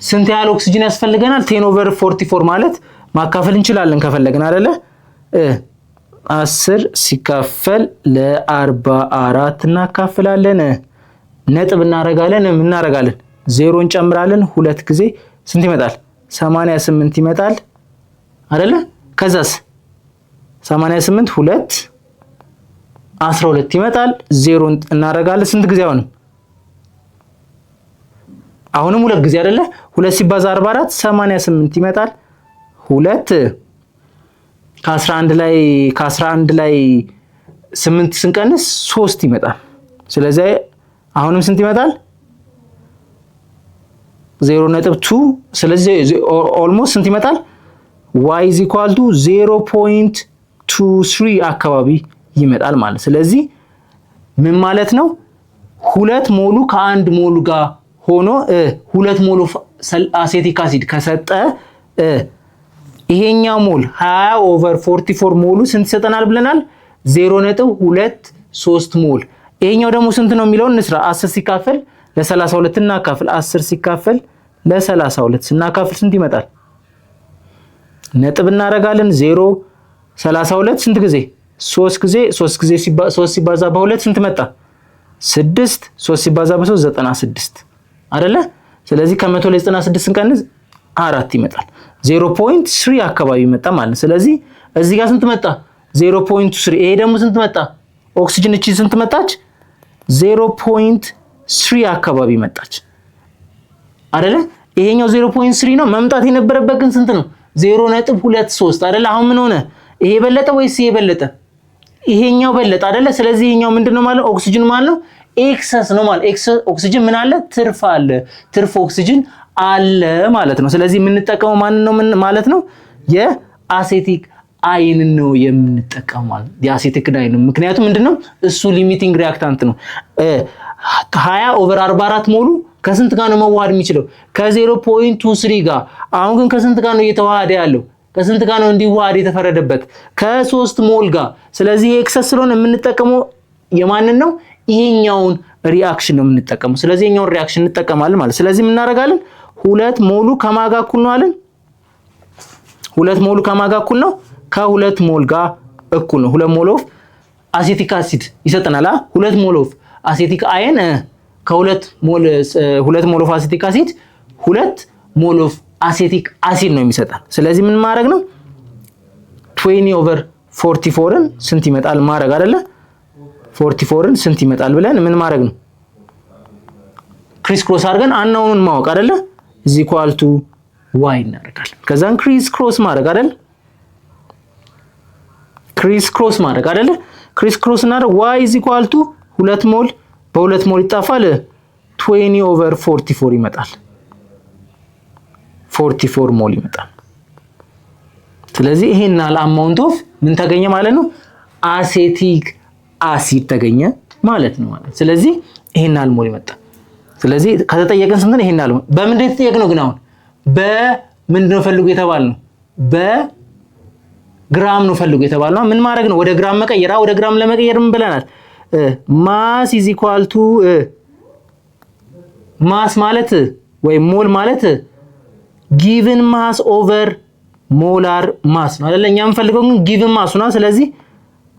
ስንት ያህል ኦክሲጅን ያስፈልገናል? 10/44 ማለት ማካፈል እንችላለን ከፈለግን አይደለ? 10 ሲካፈል ለ44 እናካፍላለን። ነጥብ እናረጋለን። ምን እናረጋለን? 0 እንጨምራለን። 2 ጊዜ ስንት ይመጣል? 88 ይመጣል አይደለ? ከዛስ 88 2 12 ይመጣል። 0 እናረጋለን። ስንት ጊዜ አሁንም 2 ጊዜ አይደለ? 2 ሲባዛ 44 88 ይመጣል። 2 ከ11 ላይ 8 ስንቀንስ 3 ይመጣል። ስለዚህ አሁንም ስንት ይመጣል? 0.2። ስለዚህ ኦልሞስት ስንት ይመጣል? y = 0.23 አካባቢ ይመጣል ማለት። ስለዚህ ምን ማለት ነው? 2 ሞሉ ከ1 ሞሉ ጋር ሆኖ 2 ሞል ኦፍ አሴቲክ አሲድ ከሰጠ ይሄኛው ሞል 20/44 ሞሉ ስንት ይሰጠናል ብለናል? 0.23 ሞል። ይሄኛው ደግሞ ስንት ነው የሚለውን እንስራ። 10 ሲካፈል ለ32 እናካፍል። 10 ሲካፈል ለ32 ስናካፍል ስንት ይመጣል? ነጥብ እናረጋለን። 0.32 ስንት ጊዜ? 3 ጊዜ 3 ሲባዛ በ2 ስንት መጣ? 6 3 ሲባዛ በ3 96 አይደለ? ስለዚህ ከ100 ላይ 96 ስንቀንስ 4 ይመጣል። 0.3 አካባቢ መጣ ማለት። ስለዚህ እዚህ ጋር ስንት መጣ? 0.3። ይሄ ደግሞ ስንት መጣ? ኦክሲጅን እቺ ስንት መጣች? 0.3 አካባቢ መጣች አይደለ? ይሄኛው 0.3 ነው መምጣት የነበረበት ግን ስንት ነው? 0.23 አይደለ? አሁን ምን ሆነ? ይሄ በለጠ ወይስ ይሄ በለጠ? ይሄኛው በለጠ አይደለ? ስለዚህ ይሄኛው ምንድነው ማለት? ኦክሲጅን ማለት ነው ኤክሰስ ነው ማለት። ኤክሰስ ኦክሲጅን ምን አለ? ትርፍ አለ። ትርፍ ኦክሲጅን አለ ማለት ነው። ስለዚህ የምንጠቀመው ማን ነው ማለት ነው? የአሴቲክ አይን ነው የምንጠቀመው ማለት ነው። የአሴቲክ አይን ነው። ምክንያቱም ምንድነው? እሱ ሊሚቲንግ ሪአክታንት ነው። 20/44 ሞሉ ከስንት ጋር ነው መዋሃድ የሚችለው? ከ0.23 ጋር። አሁን ግን ከስንት ጋር ነው እየተዋሃደ ያለው? ከስንት ጋር ነው እንዲዋሃድ የተፈረደበት? ከ3 ሞል ጋር። ስለዚህ ኤክሰስ ስለሆነ የምንጠቀመው የማንን ነው? ይሄኛውን ሪአክሽን ነው የምንጠቀመው። ስለዚህ ይሄኛውን ሪአክሽን እንጠቀማለን ማለት። ስለዚህ ምን እናደርጋለን? 2 ሞሉ ከማጋ እኩል ነው አለን። 2 ሞሉ ከማጋ እኩል ነው? ከ2 ሞል ጋር እኩል ነው። 2 ሞል ኦፍ አሴቲክ አሲድ ይሰጠናል። 2 ሞል ኦፍ አሴቲክ አይን ከ2 ሞል ኦፍ አሴቲክ አሲድ 2 ሞል ኦፍ አሴቲክ አሲድ ነው የሚሰጠን። ስለዚህ ምን ማድረግ ነው? 20/44ን ስንት ይመጣል ማድረግ አይደለ? 44ን ስንት ይመጣል ብለን ምን ማድረግ ነው? ክሪስ ክሮስ አድርገን አናውኑን ማወቅ አይደለ? = y እናደርጋለን። ከዛን ክሪስ ክሮስ ማድረግ አይደለ? ክሪስ ክሮስ ማድረግ አይደለ? ክሪስ ክሮስ እናደርግ y = 2 ሞል በ2 ሞል ይጣፋል 20/44 ይመጣል። 44 ሞል ይመጣል። ስለዚህ ይሄን አማውንት ኦፍ ምን ተገኘ ማለት ነው? አሴቲክ አሲድ ተገኘ ማለት ነው ማለት። ስለዚህ ይሄን ሞል ይመጣ። ስለዚህ ከተጠየቀን ስንት ነው? ይሄን ሞል በምንድን የተጠየቅነው ግን አሁን በምንድን ነው ፈልጉ የተባልነው? በግራም ነው ፈልጉ የተባልነው። ምን ማድረግ ነው? ወደ ግራም መቀየር። ወደ ግራም ለመቀየር ምን ብለናል? ማስ ኢዝ ኢኳል ቱ ማስ ማለት ወይ ሞል ማለት ጊቭን ማስ ኦቨር ሞላር ማስ ነው አይደል? እኛ የምንፈልገው ግን ጊቭን ማስ ነው። ስለዚህ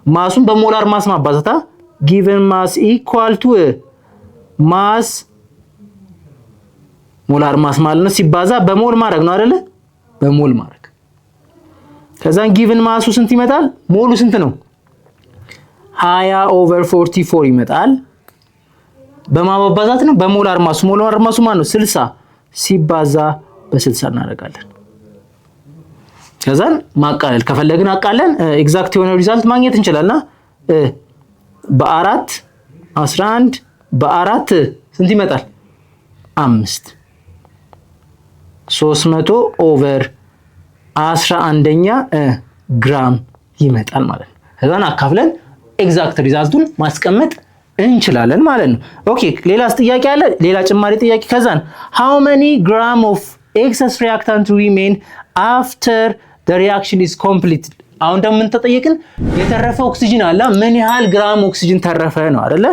ማሱን በሞላር ማስ ማባዛታ ጊቭን ማስ ኢኳል ቱ ማስ ሞላር ማስ ማለት ነው ሲባዛ በሞል ማድረግ ነው አይደል? በሞል ማድረግ። ከዛን ጊቭን ማሱ ስንት ይመጣል? ሞሉ ስንት ነው? 20/44 ይመጣል። በማባዛት ነው በሞላር ማሱ። ሞላር ማሱ ማለት ነው 60 ሲባዛ በ60 እናደርጋለን። ከዛን ማቃለል ከፈለግን አቃለን ኤግዛክት የሆነ ሪዛልት ማግኘት እንችላልና በ4 11 በ4 ስንት ይመጣል? 5 300/11ኛ ግራም ይመጣል ማለት ነው። ከዛን አካፍለን ኤግዛክት ሪዛልቱን ማስቀመጥ እንችላለን ማለት ነው። ኦኬ ሌላስ ጥያቄ አለ? ሌላ ጭማሪ ጥያቄ። ከዛን how many gram of excess reactant remain after the reaction is completed? አሁን ደግሞ ምን ተጠየቅን? የተረፈ ኦክሲጅን አለ። ምን ያህል ግራም ኦክሲጅን ተረፈ ነው አይደለ?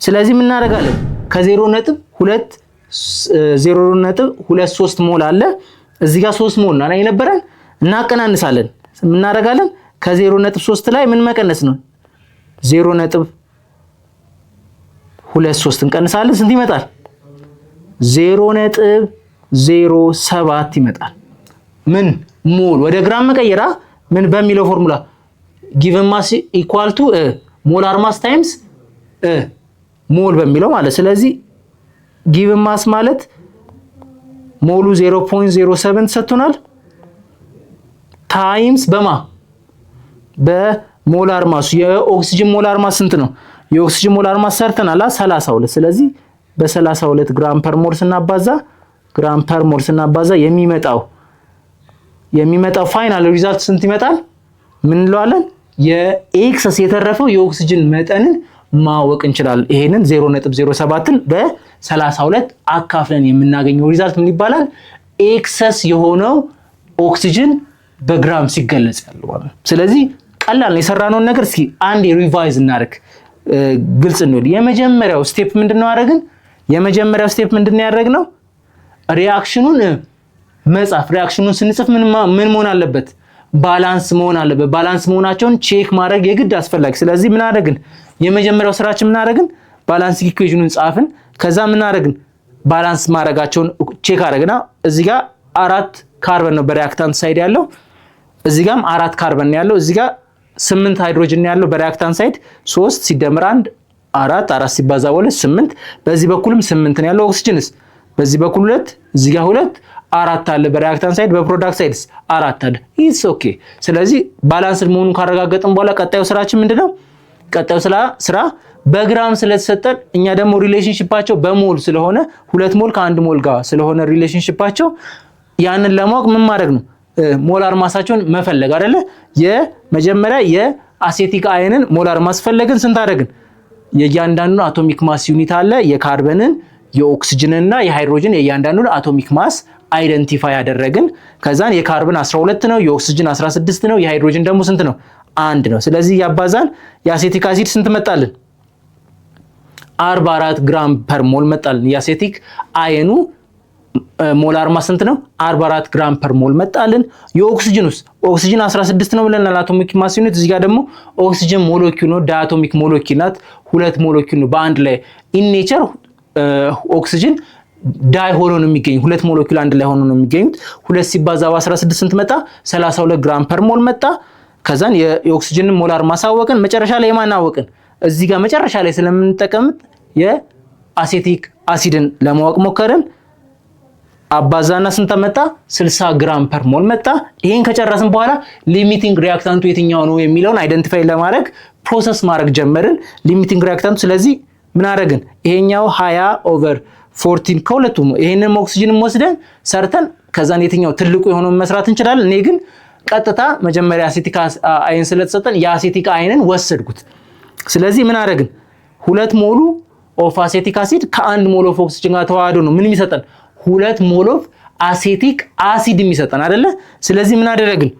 ስለዚህ ምን እናደርጋለን? ከ0.23 ሞል አለ እዚህ ጋር 3 ሞል ነው የነበረን። እናቀናንሳለን። ምን እናደርጋለን? ከ0.3 ላይ ምን መቀነስ ነው? 0.23 እንቀንሳለን። ስንት ይመጣል? 0.07 ይመጣል። ምን ሞል ወደ ግራም መቀየራ ምን በሚለው ፎርሙላ given mass equal to molar mass times ሞል በሚለው ማለት። ስለዚህ given mass ማለት ሞሉ 0.07 ተሰጥቶናል ታይምስ በሞላር ማሱ። የኦክሲጅን ሞላር ማስ ስንት ነው? የኦክሲጅን ሞላር ማስ ሰርተናል 32። ስለዚህ በ32 ግራም ፐር ሞል ስናባዛ የሚመጣው ፋይናል ሪዛልት ስንት ይመጣል? ምን እንለዋለን? የኤክሰስ የተረፈው የኦክሲጅን መጠንን ማወቅ እንችላለን። ይሄንን 0.07ን በ32 አካፍለን የምናገኘው ሪዛልት ምን ይባላል? ኤክሰስ የሆነው ኦክሲጅን በግራም ሲገለጽ ያለው ማለት ነው። ስለዚህ ቀላል ነው። የሰራነውን ነገር እስኪ አንድ ሪቫይዝ እናደርግ ግልጽ ነው። የመጀመሪያው ስቴፕ ምንድነው ያደረግነው? ሪአክሽኑን መጻፍ። ሪአክሽኑን ስንጽፍ ምን መሆን አለበት? ባላንስ መሆን አለበት። ባላንስ መሆናቸውን ቼክ ማድረግ የግድ አስፈላጊ። ስለዚህ ምን አደረግን? የመጀመሪያው ስራችን ምን አደረግን? ባላንስ ኢኩዌሽኑን ጻፍን። ከዛ ምን አደረግን? ባላንስ ማድረጋቸውን ቼክ አደረግና እዚህ ጋር 4 ካርበን ነው በሪአክታንት ሳይድ ያለው፣ እዚህ ጋርም 4 ካርበን ነው ያለው፣ እዚህ ጋር 8 ሃይድሮጅን ነው ያለው በሪአክታንት ሳይድ 3 ሲደመር 1 4 ሲባዛ 2 8። በዚህ በኩልም 8 ነው ያለው። ኦክሲጅንስ በዚህ በኩል 2 እዚህ ጋር 2 4 አለ በሪአክታንት ሳይድ፣ በፕሮዳክት ሳይድስ 4 አለ። ኢትስ ኦኬ። ስለዚህ ባላንስድ መሆኑን ካረጋገጥን በኋላ ቀጣዩ ስራችን ምንድነው? ቀጣዩ ስራ በግራም ስለተሰጠን እኛ ደግሞ ሪሌሽንሺፓቸው በሞል ስለሆነ 2 ሞል ከ1 ሞል ጋር ስለሆነ ሪሌሽንሺፓቸው ያንን ለማወቅ ምን ማድረግ ነው? ሞላር ማሳቸውን መፈለግ አይደለ? የመጀመሪያ የአሴቲክ አይንን ሞላር ማስ ፈለግን። ስንት አደረግን? የእያንዳንዱን አቶሚክ ማስ ዩኒት አለ። የካርበንን የኦክሲጅንና የሃይድሮጅን የእያንዳንዱን አቶሚክ ማስ አይደንቲፋይ ያደረግን። ከዛን የካርበን 12 ነው፣ የኦክሲጅን 16 ነው፣ የሃይድሮጅን ደግሞ ስንት ነው? 1 ነው። ስለዚህ ያባዛን የአሴቲክ አሲድ ስንት መጣልን? 44 ግራም ፐር ሞል መጣልን። የአሴቲክ አይኑ ሞላር ማስ ስንት ነው? 44 ግራም ፐር ሞል መጣልን። የኦክሲጅኑስ ኦክሲጅን 16 ነው ብለናል አቶሚክ ማስ ዩኒት። እዚህ ጋር ደግሞ ኦክሲጅን ሞለኪውል ነው፣ ዳያቶሚክ ሞለኪውል ናት። 2 ሞለኪውል ነው በአንድ ላይ ኢን ኔቸር ኦክሲጅን ዳይ ሆኖ ነው የሚገኙ። 2 ሞለኪውል አንድ ላይ ሆኖ ነው የሚገኙት። 2 ሲባዛ በ16 ስንት መጣ? 32 ግራም ፐር ሞል መጣ። ከዛን የኦክሲጅንን ሞላር ማሳወቅን መጨረሻ ላይ የማናወቅን እዚህ ጋር መጨረሻ ላይ ስለምንጠቀምት የአሴቲክ አሲድን ለማወቅ ሞከርን። አባዛና ስንት መጣ? 60 ግራም ፐር ሞል መጣ። ይሄን ከጨረስን በኋላ ሊሚቲንግ ሪአክታንቱ የትኛው ነው የሚለውን አይደንቲፋይ ለማድረግ ፕሮሰስ ማድረግ ጀመርን። ሊሚቲንግ ሪአክታንቱ ስለዚህ ምን አደረግን? ይሄኛው 14 ከሁለቱም ይሄንን ኦክሲጅንም ወስደን ሰርተን ከዛን የትኛው ትልቁ የሆነውን መስራት እንችላለን። እኔ ግን ቀጥታ መጀመሪያ አሴቲክ አይን ስለተሰጠን የአሴቲክ አይንን ወሰድኩት። ስለዚህ ምን አደረግን? 2 ሞሉ ኦፍ አሴቲክ አሲድ ከ1 ሞል ኦፍ ኦክሲጅን ጋር ተዋህዶ ነው ምን የሚሰጠን? 2 ሞል ኦፍ አሴቲክ አሲድ የሚሰጠን አይደለ? ስለዚህ ምን አደረግን?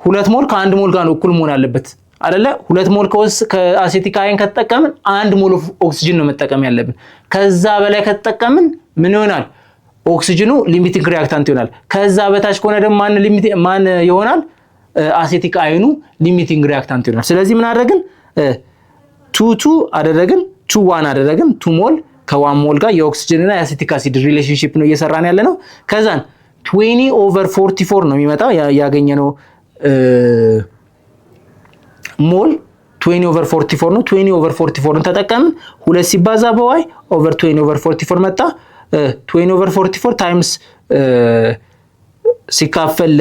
2 ሞል ከ1 ሞል ጋር ነው እኩል መሆን ያለበት አይደለ? 2 ሞል ከአሴቲክ አይን ከተጠቀምን 1 ሞል ኦፍ ኦክሲጅን ነው መጠቀም ያለብን። ከዛ በላይ ከተጠቀምን ምን ይሆናል? ኦክሲጅኑ ሊሚቲንግ ሪአክታንት ይሆናል። ከዛ በታች ከሆነ ደግሞ ማን ይሆናል? አሴቲክ አይኑ ሊሚቲንግ ሪአክታንት ይሆናል። ስለዚህ ምን አደረግን? 2 አደረግን፣ 2 አደረግን። 2 ሞል ከ1 ሞል ጋር የኦክሲጅን እና የአሴቲክ አሲድ ሪሌሽንሺፕ ነው እየሰራን ያለ ነው። ከዛን 20/44 ነው የሚመጣው ያገኘነው ሞል 20/44 ነው። 20/44 ተጠቀምን 2 ሲባዛ በዋይ ኦቨር 20/44 መጣ። 20/44 ታይምስ ሲካፈል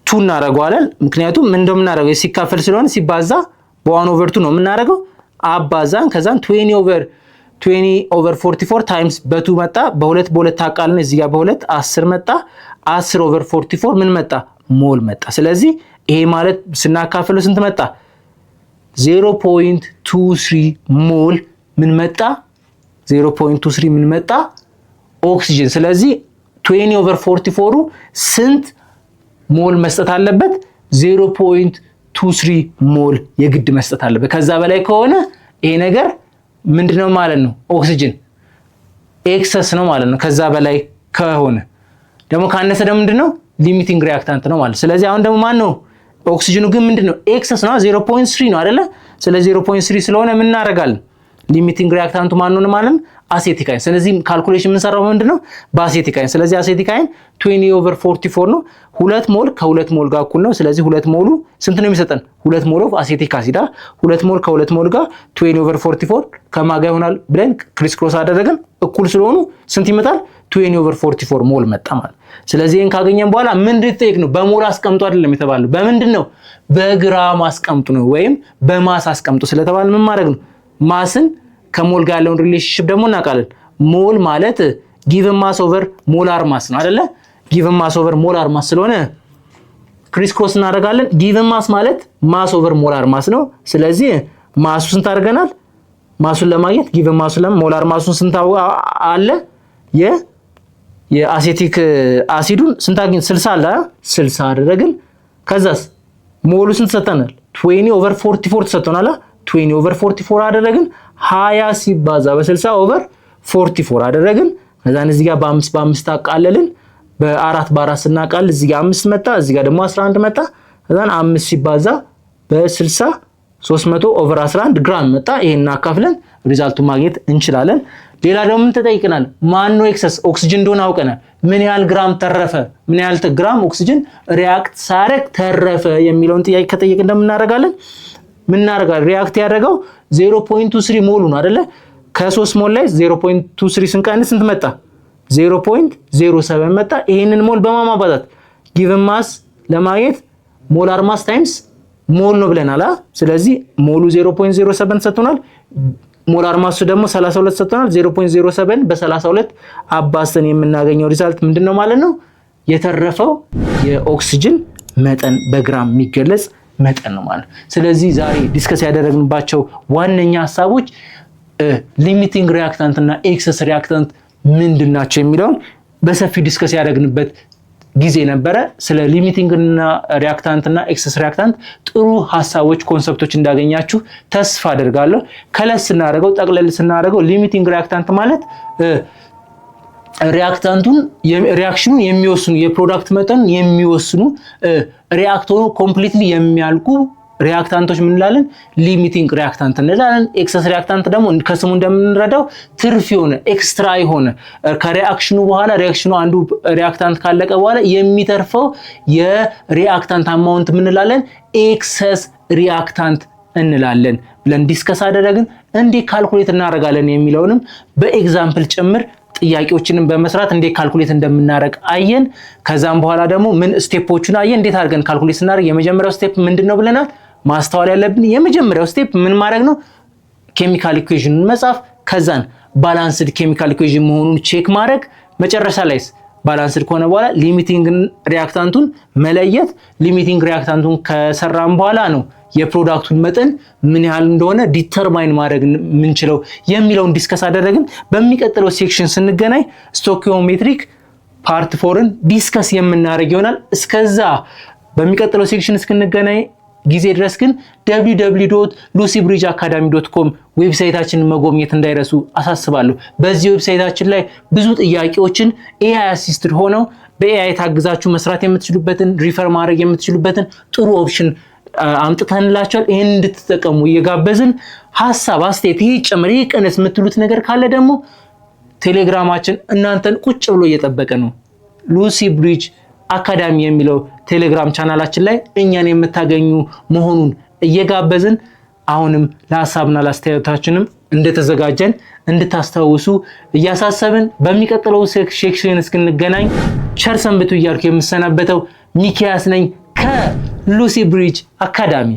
2 እናደርገዋለን። ምክንያቱም ምን እንደምናደርገው ሲካፈል ስለሆነ ሲባዛ በ1/2 ነው የምናደርገው። አባዛን ከዛን 20/44 ታይምስ በ2 መጣ። በ2 ታቃልን እዚህ ጋር በ2 10 መጣ። 10/44 ምን መጣ? ሞል መጣ። ስለዚህ ይሄ ማለት ስናካፍለው ስንት መጣ? 0.23 ሞል ምን መጣ? 0.23 ምን መጣ? ኦክሲጅን። ስለዚህ 20/44 ስንት ሞል መስጠት አለበት? 0.23 ሞል የግድ መስጠት አለበት። ከዛ በላይ ከሆነ ይሄ ነገር ምንድነው ማለት ነው? ኦክሲጅን ኤክሰስ ነው ማለት ነው። ከዛ በላይ ከሆነ ደግሞ ካነሰ ደግሞ ምንድነው? ሊሚቲንግ ሪአክታንት ነው ማለት። ስለዚህ አሁን ደግሞ ማን ነው? ኦክሲጅኑ ግን ምንድነው? ኤክሰስ ነው 0.3 ነው አይደለ? ስለዚህ 0.3 ስለሆነ ምን እናደርጋለን? ሊሚቲንግ ሪአክታንቱ ማን ነው ማለት? አሴቲክ አይን። ስለዚህ ካልኩሌሽን የምንሰራው ምንድነው? በአሴቲክ አይን። ስለዚህ አሴቲክ አይን 20/44 ነው። 2 ሞል ከ2 ሞል ጋር እኩል ነው። ስለዚህ 2 ሞሉ ስንት ነው የሚሰጠን? 2 ሞል ኦፍ አሴቲክ አሲድ 2 ሞል ከ2 ሞል ጋር 20/44 ከማጋ ይሆናል ብለን ክሪስ ክሮስ አደረግን። እኩል ስለሆኑ ስንት ይመጣል? 20/44 ሞል መጣ ማለት። ስለዚህ ይሄን ካገኘን በኋላ ምን እንድትጠይቅ ነው? በሞል አስቀምጡ አይደለም የተባለው። በምንድን ነው? በግራም አስቀምጡ ነው ወይም በማስ አስቀምጡ ስለተባለ ምን ማድረግ ነው? ማስን ከሞል ጋር ያለውን ሪሌሽንሺፕ ደግሞ እናውቃለን። ሞል ማለት ጊቭን ማስ ኦቨር ሞላር ማስ ነው አይደለ? ጊቭን ማስ ኦቨር ሞላር ማስ ስለሆነ ክሪስ ክሮስ እናደርጋለን። ጊቭን ማስ ማለት ማስ ኦቨር ሞላር ማስ ነው። ስለዚህ ማሱ ስንት አድርገናል? ማሱን ለማግኘት ጊቭን ማሱን ሞላር ማሱን ስንት አለ? የአሴቲክ አሲዱን ስንት አግኝተን 60 አለ 60 አደረግን። ከዛስ ሞሉ ስንት ሰጠናል? 20/44 ተሰጥቶናል። 20/44 አደረግን። 20 ሲባዛ በ60 ኦቨር 44 አደረግን። ከዛን እዚህ ጋር በ5 አቃለልን። በ4 ስናቃል እዚህ ጋር 5 መጣ፣ እዚህ ጋር ደግሞ 11 መጣ። ከዛን 5 ሲባዛ በ60 300/11 ግራም መጣ። ይሄን አካፍለን ሪዛልቱን ማግኘት እንችላለን። ሌላ ደግሞ ምን ተጠይቀናል? ማን ነው ኤክሰስ ኦክሲጅን እንደሆነ አውቀናል። ምን ያህል ግራም ተረፈ፣ ምን ያህል ግራም ኦክሲጅን ሪአክት ሳረግ ተረፈ የሚለውን ጥያቄ ከጠየቅ እንደምናደርጋለን ምን እናደርጋለን? ሪአክት ያደረገው 0.23 ሞሉ ነው አይደለ? ከ3 ሞል ላይ 0.23 ስንቀንስ ስንት መጣ? 0.07 መጣ። ይሄንን ሞል በማባዛት ጊቭን ማስ ለማግኘት ሞላር ማስ ታይምስ ሞል ነው ብለናል። ስለዚህ ሞሉ 0.07 ሰጥቶናል። ሞላር ማሱ ደግሞ 32 ሰጥቶናል። 0.07 በ32 አባዝተን የምናገኘው ሪዛልት ምንድነው ማለት ነው? የተረፈው የኦክሲጅን መጠን በግራም የሚገለጽ መጠን ነው ማለት ነው። ስለዚህ ዛሬ ዲስከስ ያደረግንባቸው ዋነኛ ሐሳቦች ሊሚቲንግ ሪአክታንት እና ኤክሰስ ሪአክታንት ምንድናቸው የሚለውን በሰፊ ዲስከስ ያደረግንበት ጊዜ ነበረ። ስለ ሊሚቲንግ ሪአክታንት እና ኤክሰስ ሪአክታንት ጥሩ ሐሳቦች ኮንሰፕቶች እንዳገኛችሁ ተስፋ አደርጋለሁ። ከለስ ስናደርገው ጠቅለል ስናደርገው ሊሚቲንግ ሪአክታንት ማለት ሪአክታንቱን ሪአክሽኑን የሚወስኑ የፕሮዳክት መጠኑን የሚወስኑ ሪአክተሩ ኮምፕሊትሊ የሚያልቁ ሪአክታንቶች ምን እንላለን? ሊሚቲንግ ሪአክታንት እንላለን። ኤክሰስ ሪአክታንት ደግሞ ከስሙ እንደምንረዳው ትርፍ የሆነ ኤክስትራ የሆነ ከሪአክሽኑ በኋላ ሪአክሽኑ አንዱ ሪአክታንት ካለቀ በኋላ የሚተርፈው የሪአክታንት አማውንት ምን እንላለን? ኤክሰስ ሪአክታንት እንላለን ብለን ዲስከስ አደረግን። እንዴት ካልኩሌት እናደርጋለን የሚለውንም በኤግዛምፕል ጭምር ጥያቄዎችንም በመስራት እንዴት ካልኩሌት እንደምናደርግ አየን። ከዛም በኋላ ደግሞ ምን ስቴፖችን አየን። እንዴት አድርገን ካልኩሌት ስናደርግ የመጀመሪያው ስቴፕ ምንድነው ብለናል? ማስተዋል ያለብን የመጀመሪያው ስቴፕ ምን ማድረግ ነው? ኬሚካል ኢኩዌሽኑን መጻፍ። ከዛን ባላንስድ ኬሚካል ኢኩዌሽን መሆኑን ቼክ ማድረግ፣ መጨረሻ ላይስ ባላንስድ ከሆነ በኋላ ሊሚቲንግ ሪያክታንቱን መለየት። ሊሚቲንግ ሪያክታንቱን ከሰራን በኋላ ነው የፕሮዳክቱን መጠን ምን ያህል እንደሆነ ዲተርማይን ማድረግ የምንችለው የሚለውን ዲስከስ አደረግን። በሚቀጥለው ሴክሽን ስንገናኝ ስቶኪዮሜትሪክ ፓርት 4ን ዲስከስ የምናደርግ ይሆናል። እስከዛ በሚቀጥለው ሴክሽን እስክንገናኝ ጊዜ ድረስ ግን www.lucybridgeacademy.com ዌብሳይታችንን መጎብኘት እንዳይረሱ አሳስባለሁ። በዚህ ዌብሳይታችን ላይ ብዙ ጥያቄዎችን ኤአይ አሲስትድ ሆነው በኤአይ ታግዛችሁ መስራት የምትችሉበትን ሪፈር ማድረግ የምትችሉበትን ጥሩ ኦፕሽን አምጥተንላችኋል። ይሄን እንድትጠቀሙ እየጋበዝን ሐሳብ፣ አስተያየት፣ ይሄ ጨምር፣ ይሄ ቀነስ የምትሉት ነገር ካለ ደግሞ ቴሌግራማችን እናንተን ቁጭ ብሎ እየጠበቀ ነው። ሉሲ ብሪጅ አካዳሚ የሚለው ቴሌግራም ቻናላችን ላይ እኛን የምታገኙ መሆኑን እየጋበዝን አሁንም ለሐሳብና ለአስተያየታችንም እንደተዘጋጀን እንድታስታውሱ እያሳሰብን በሚቀጥለው ሴክሽን እስክንገናኝ ቸር ሰንብቱ እያልኩ የምሰናበተው ሚኪያስ ነኝ ከሉሲ ብሪጅ አካዳሚ።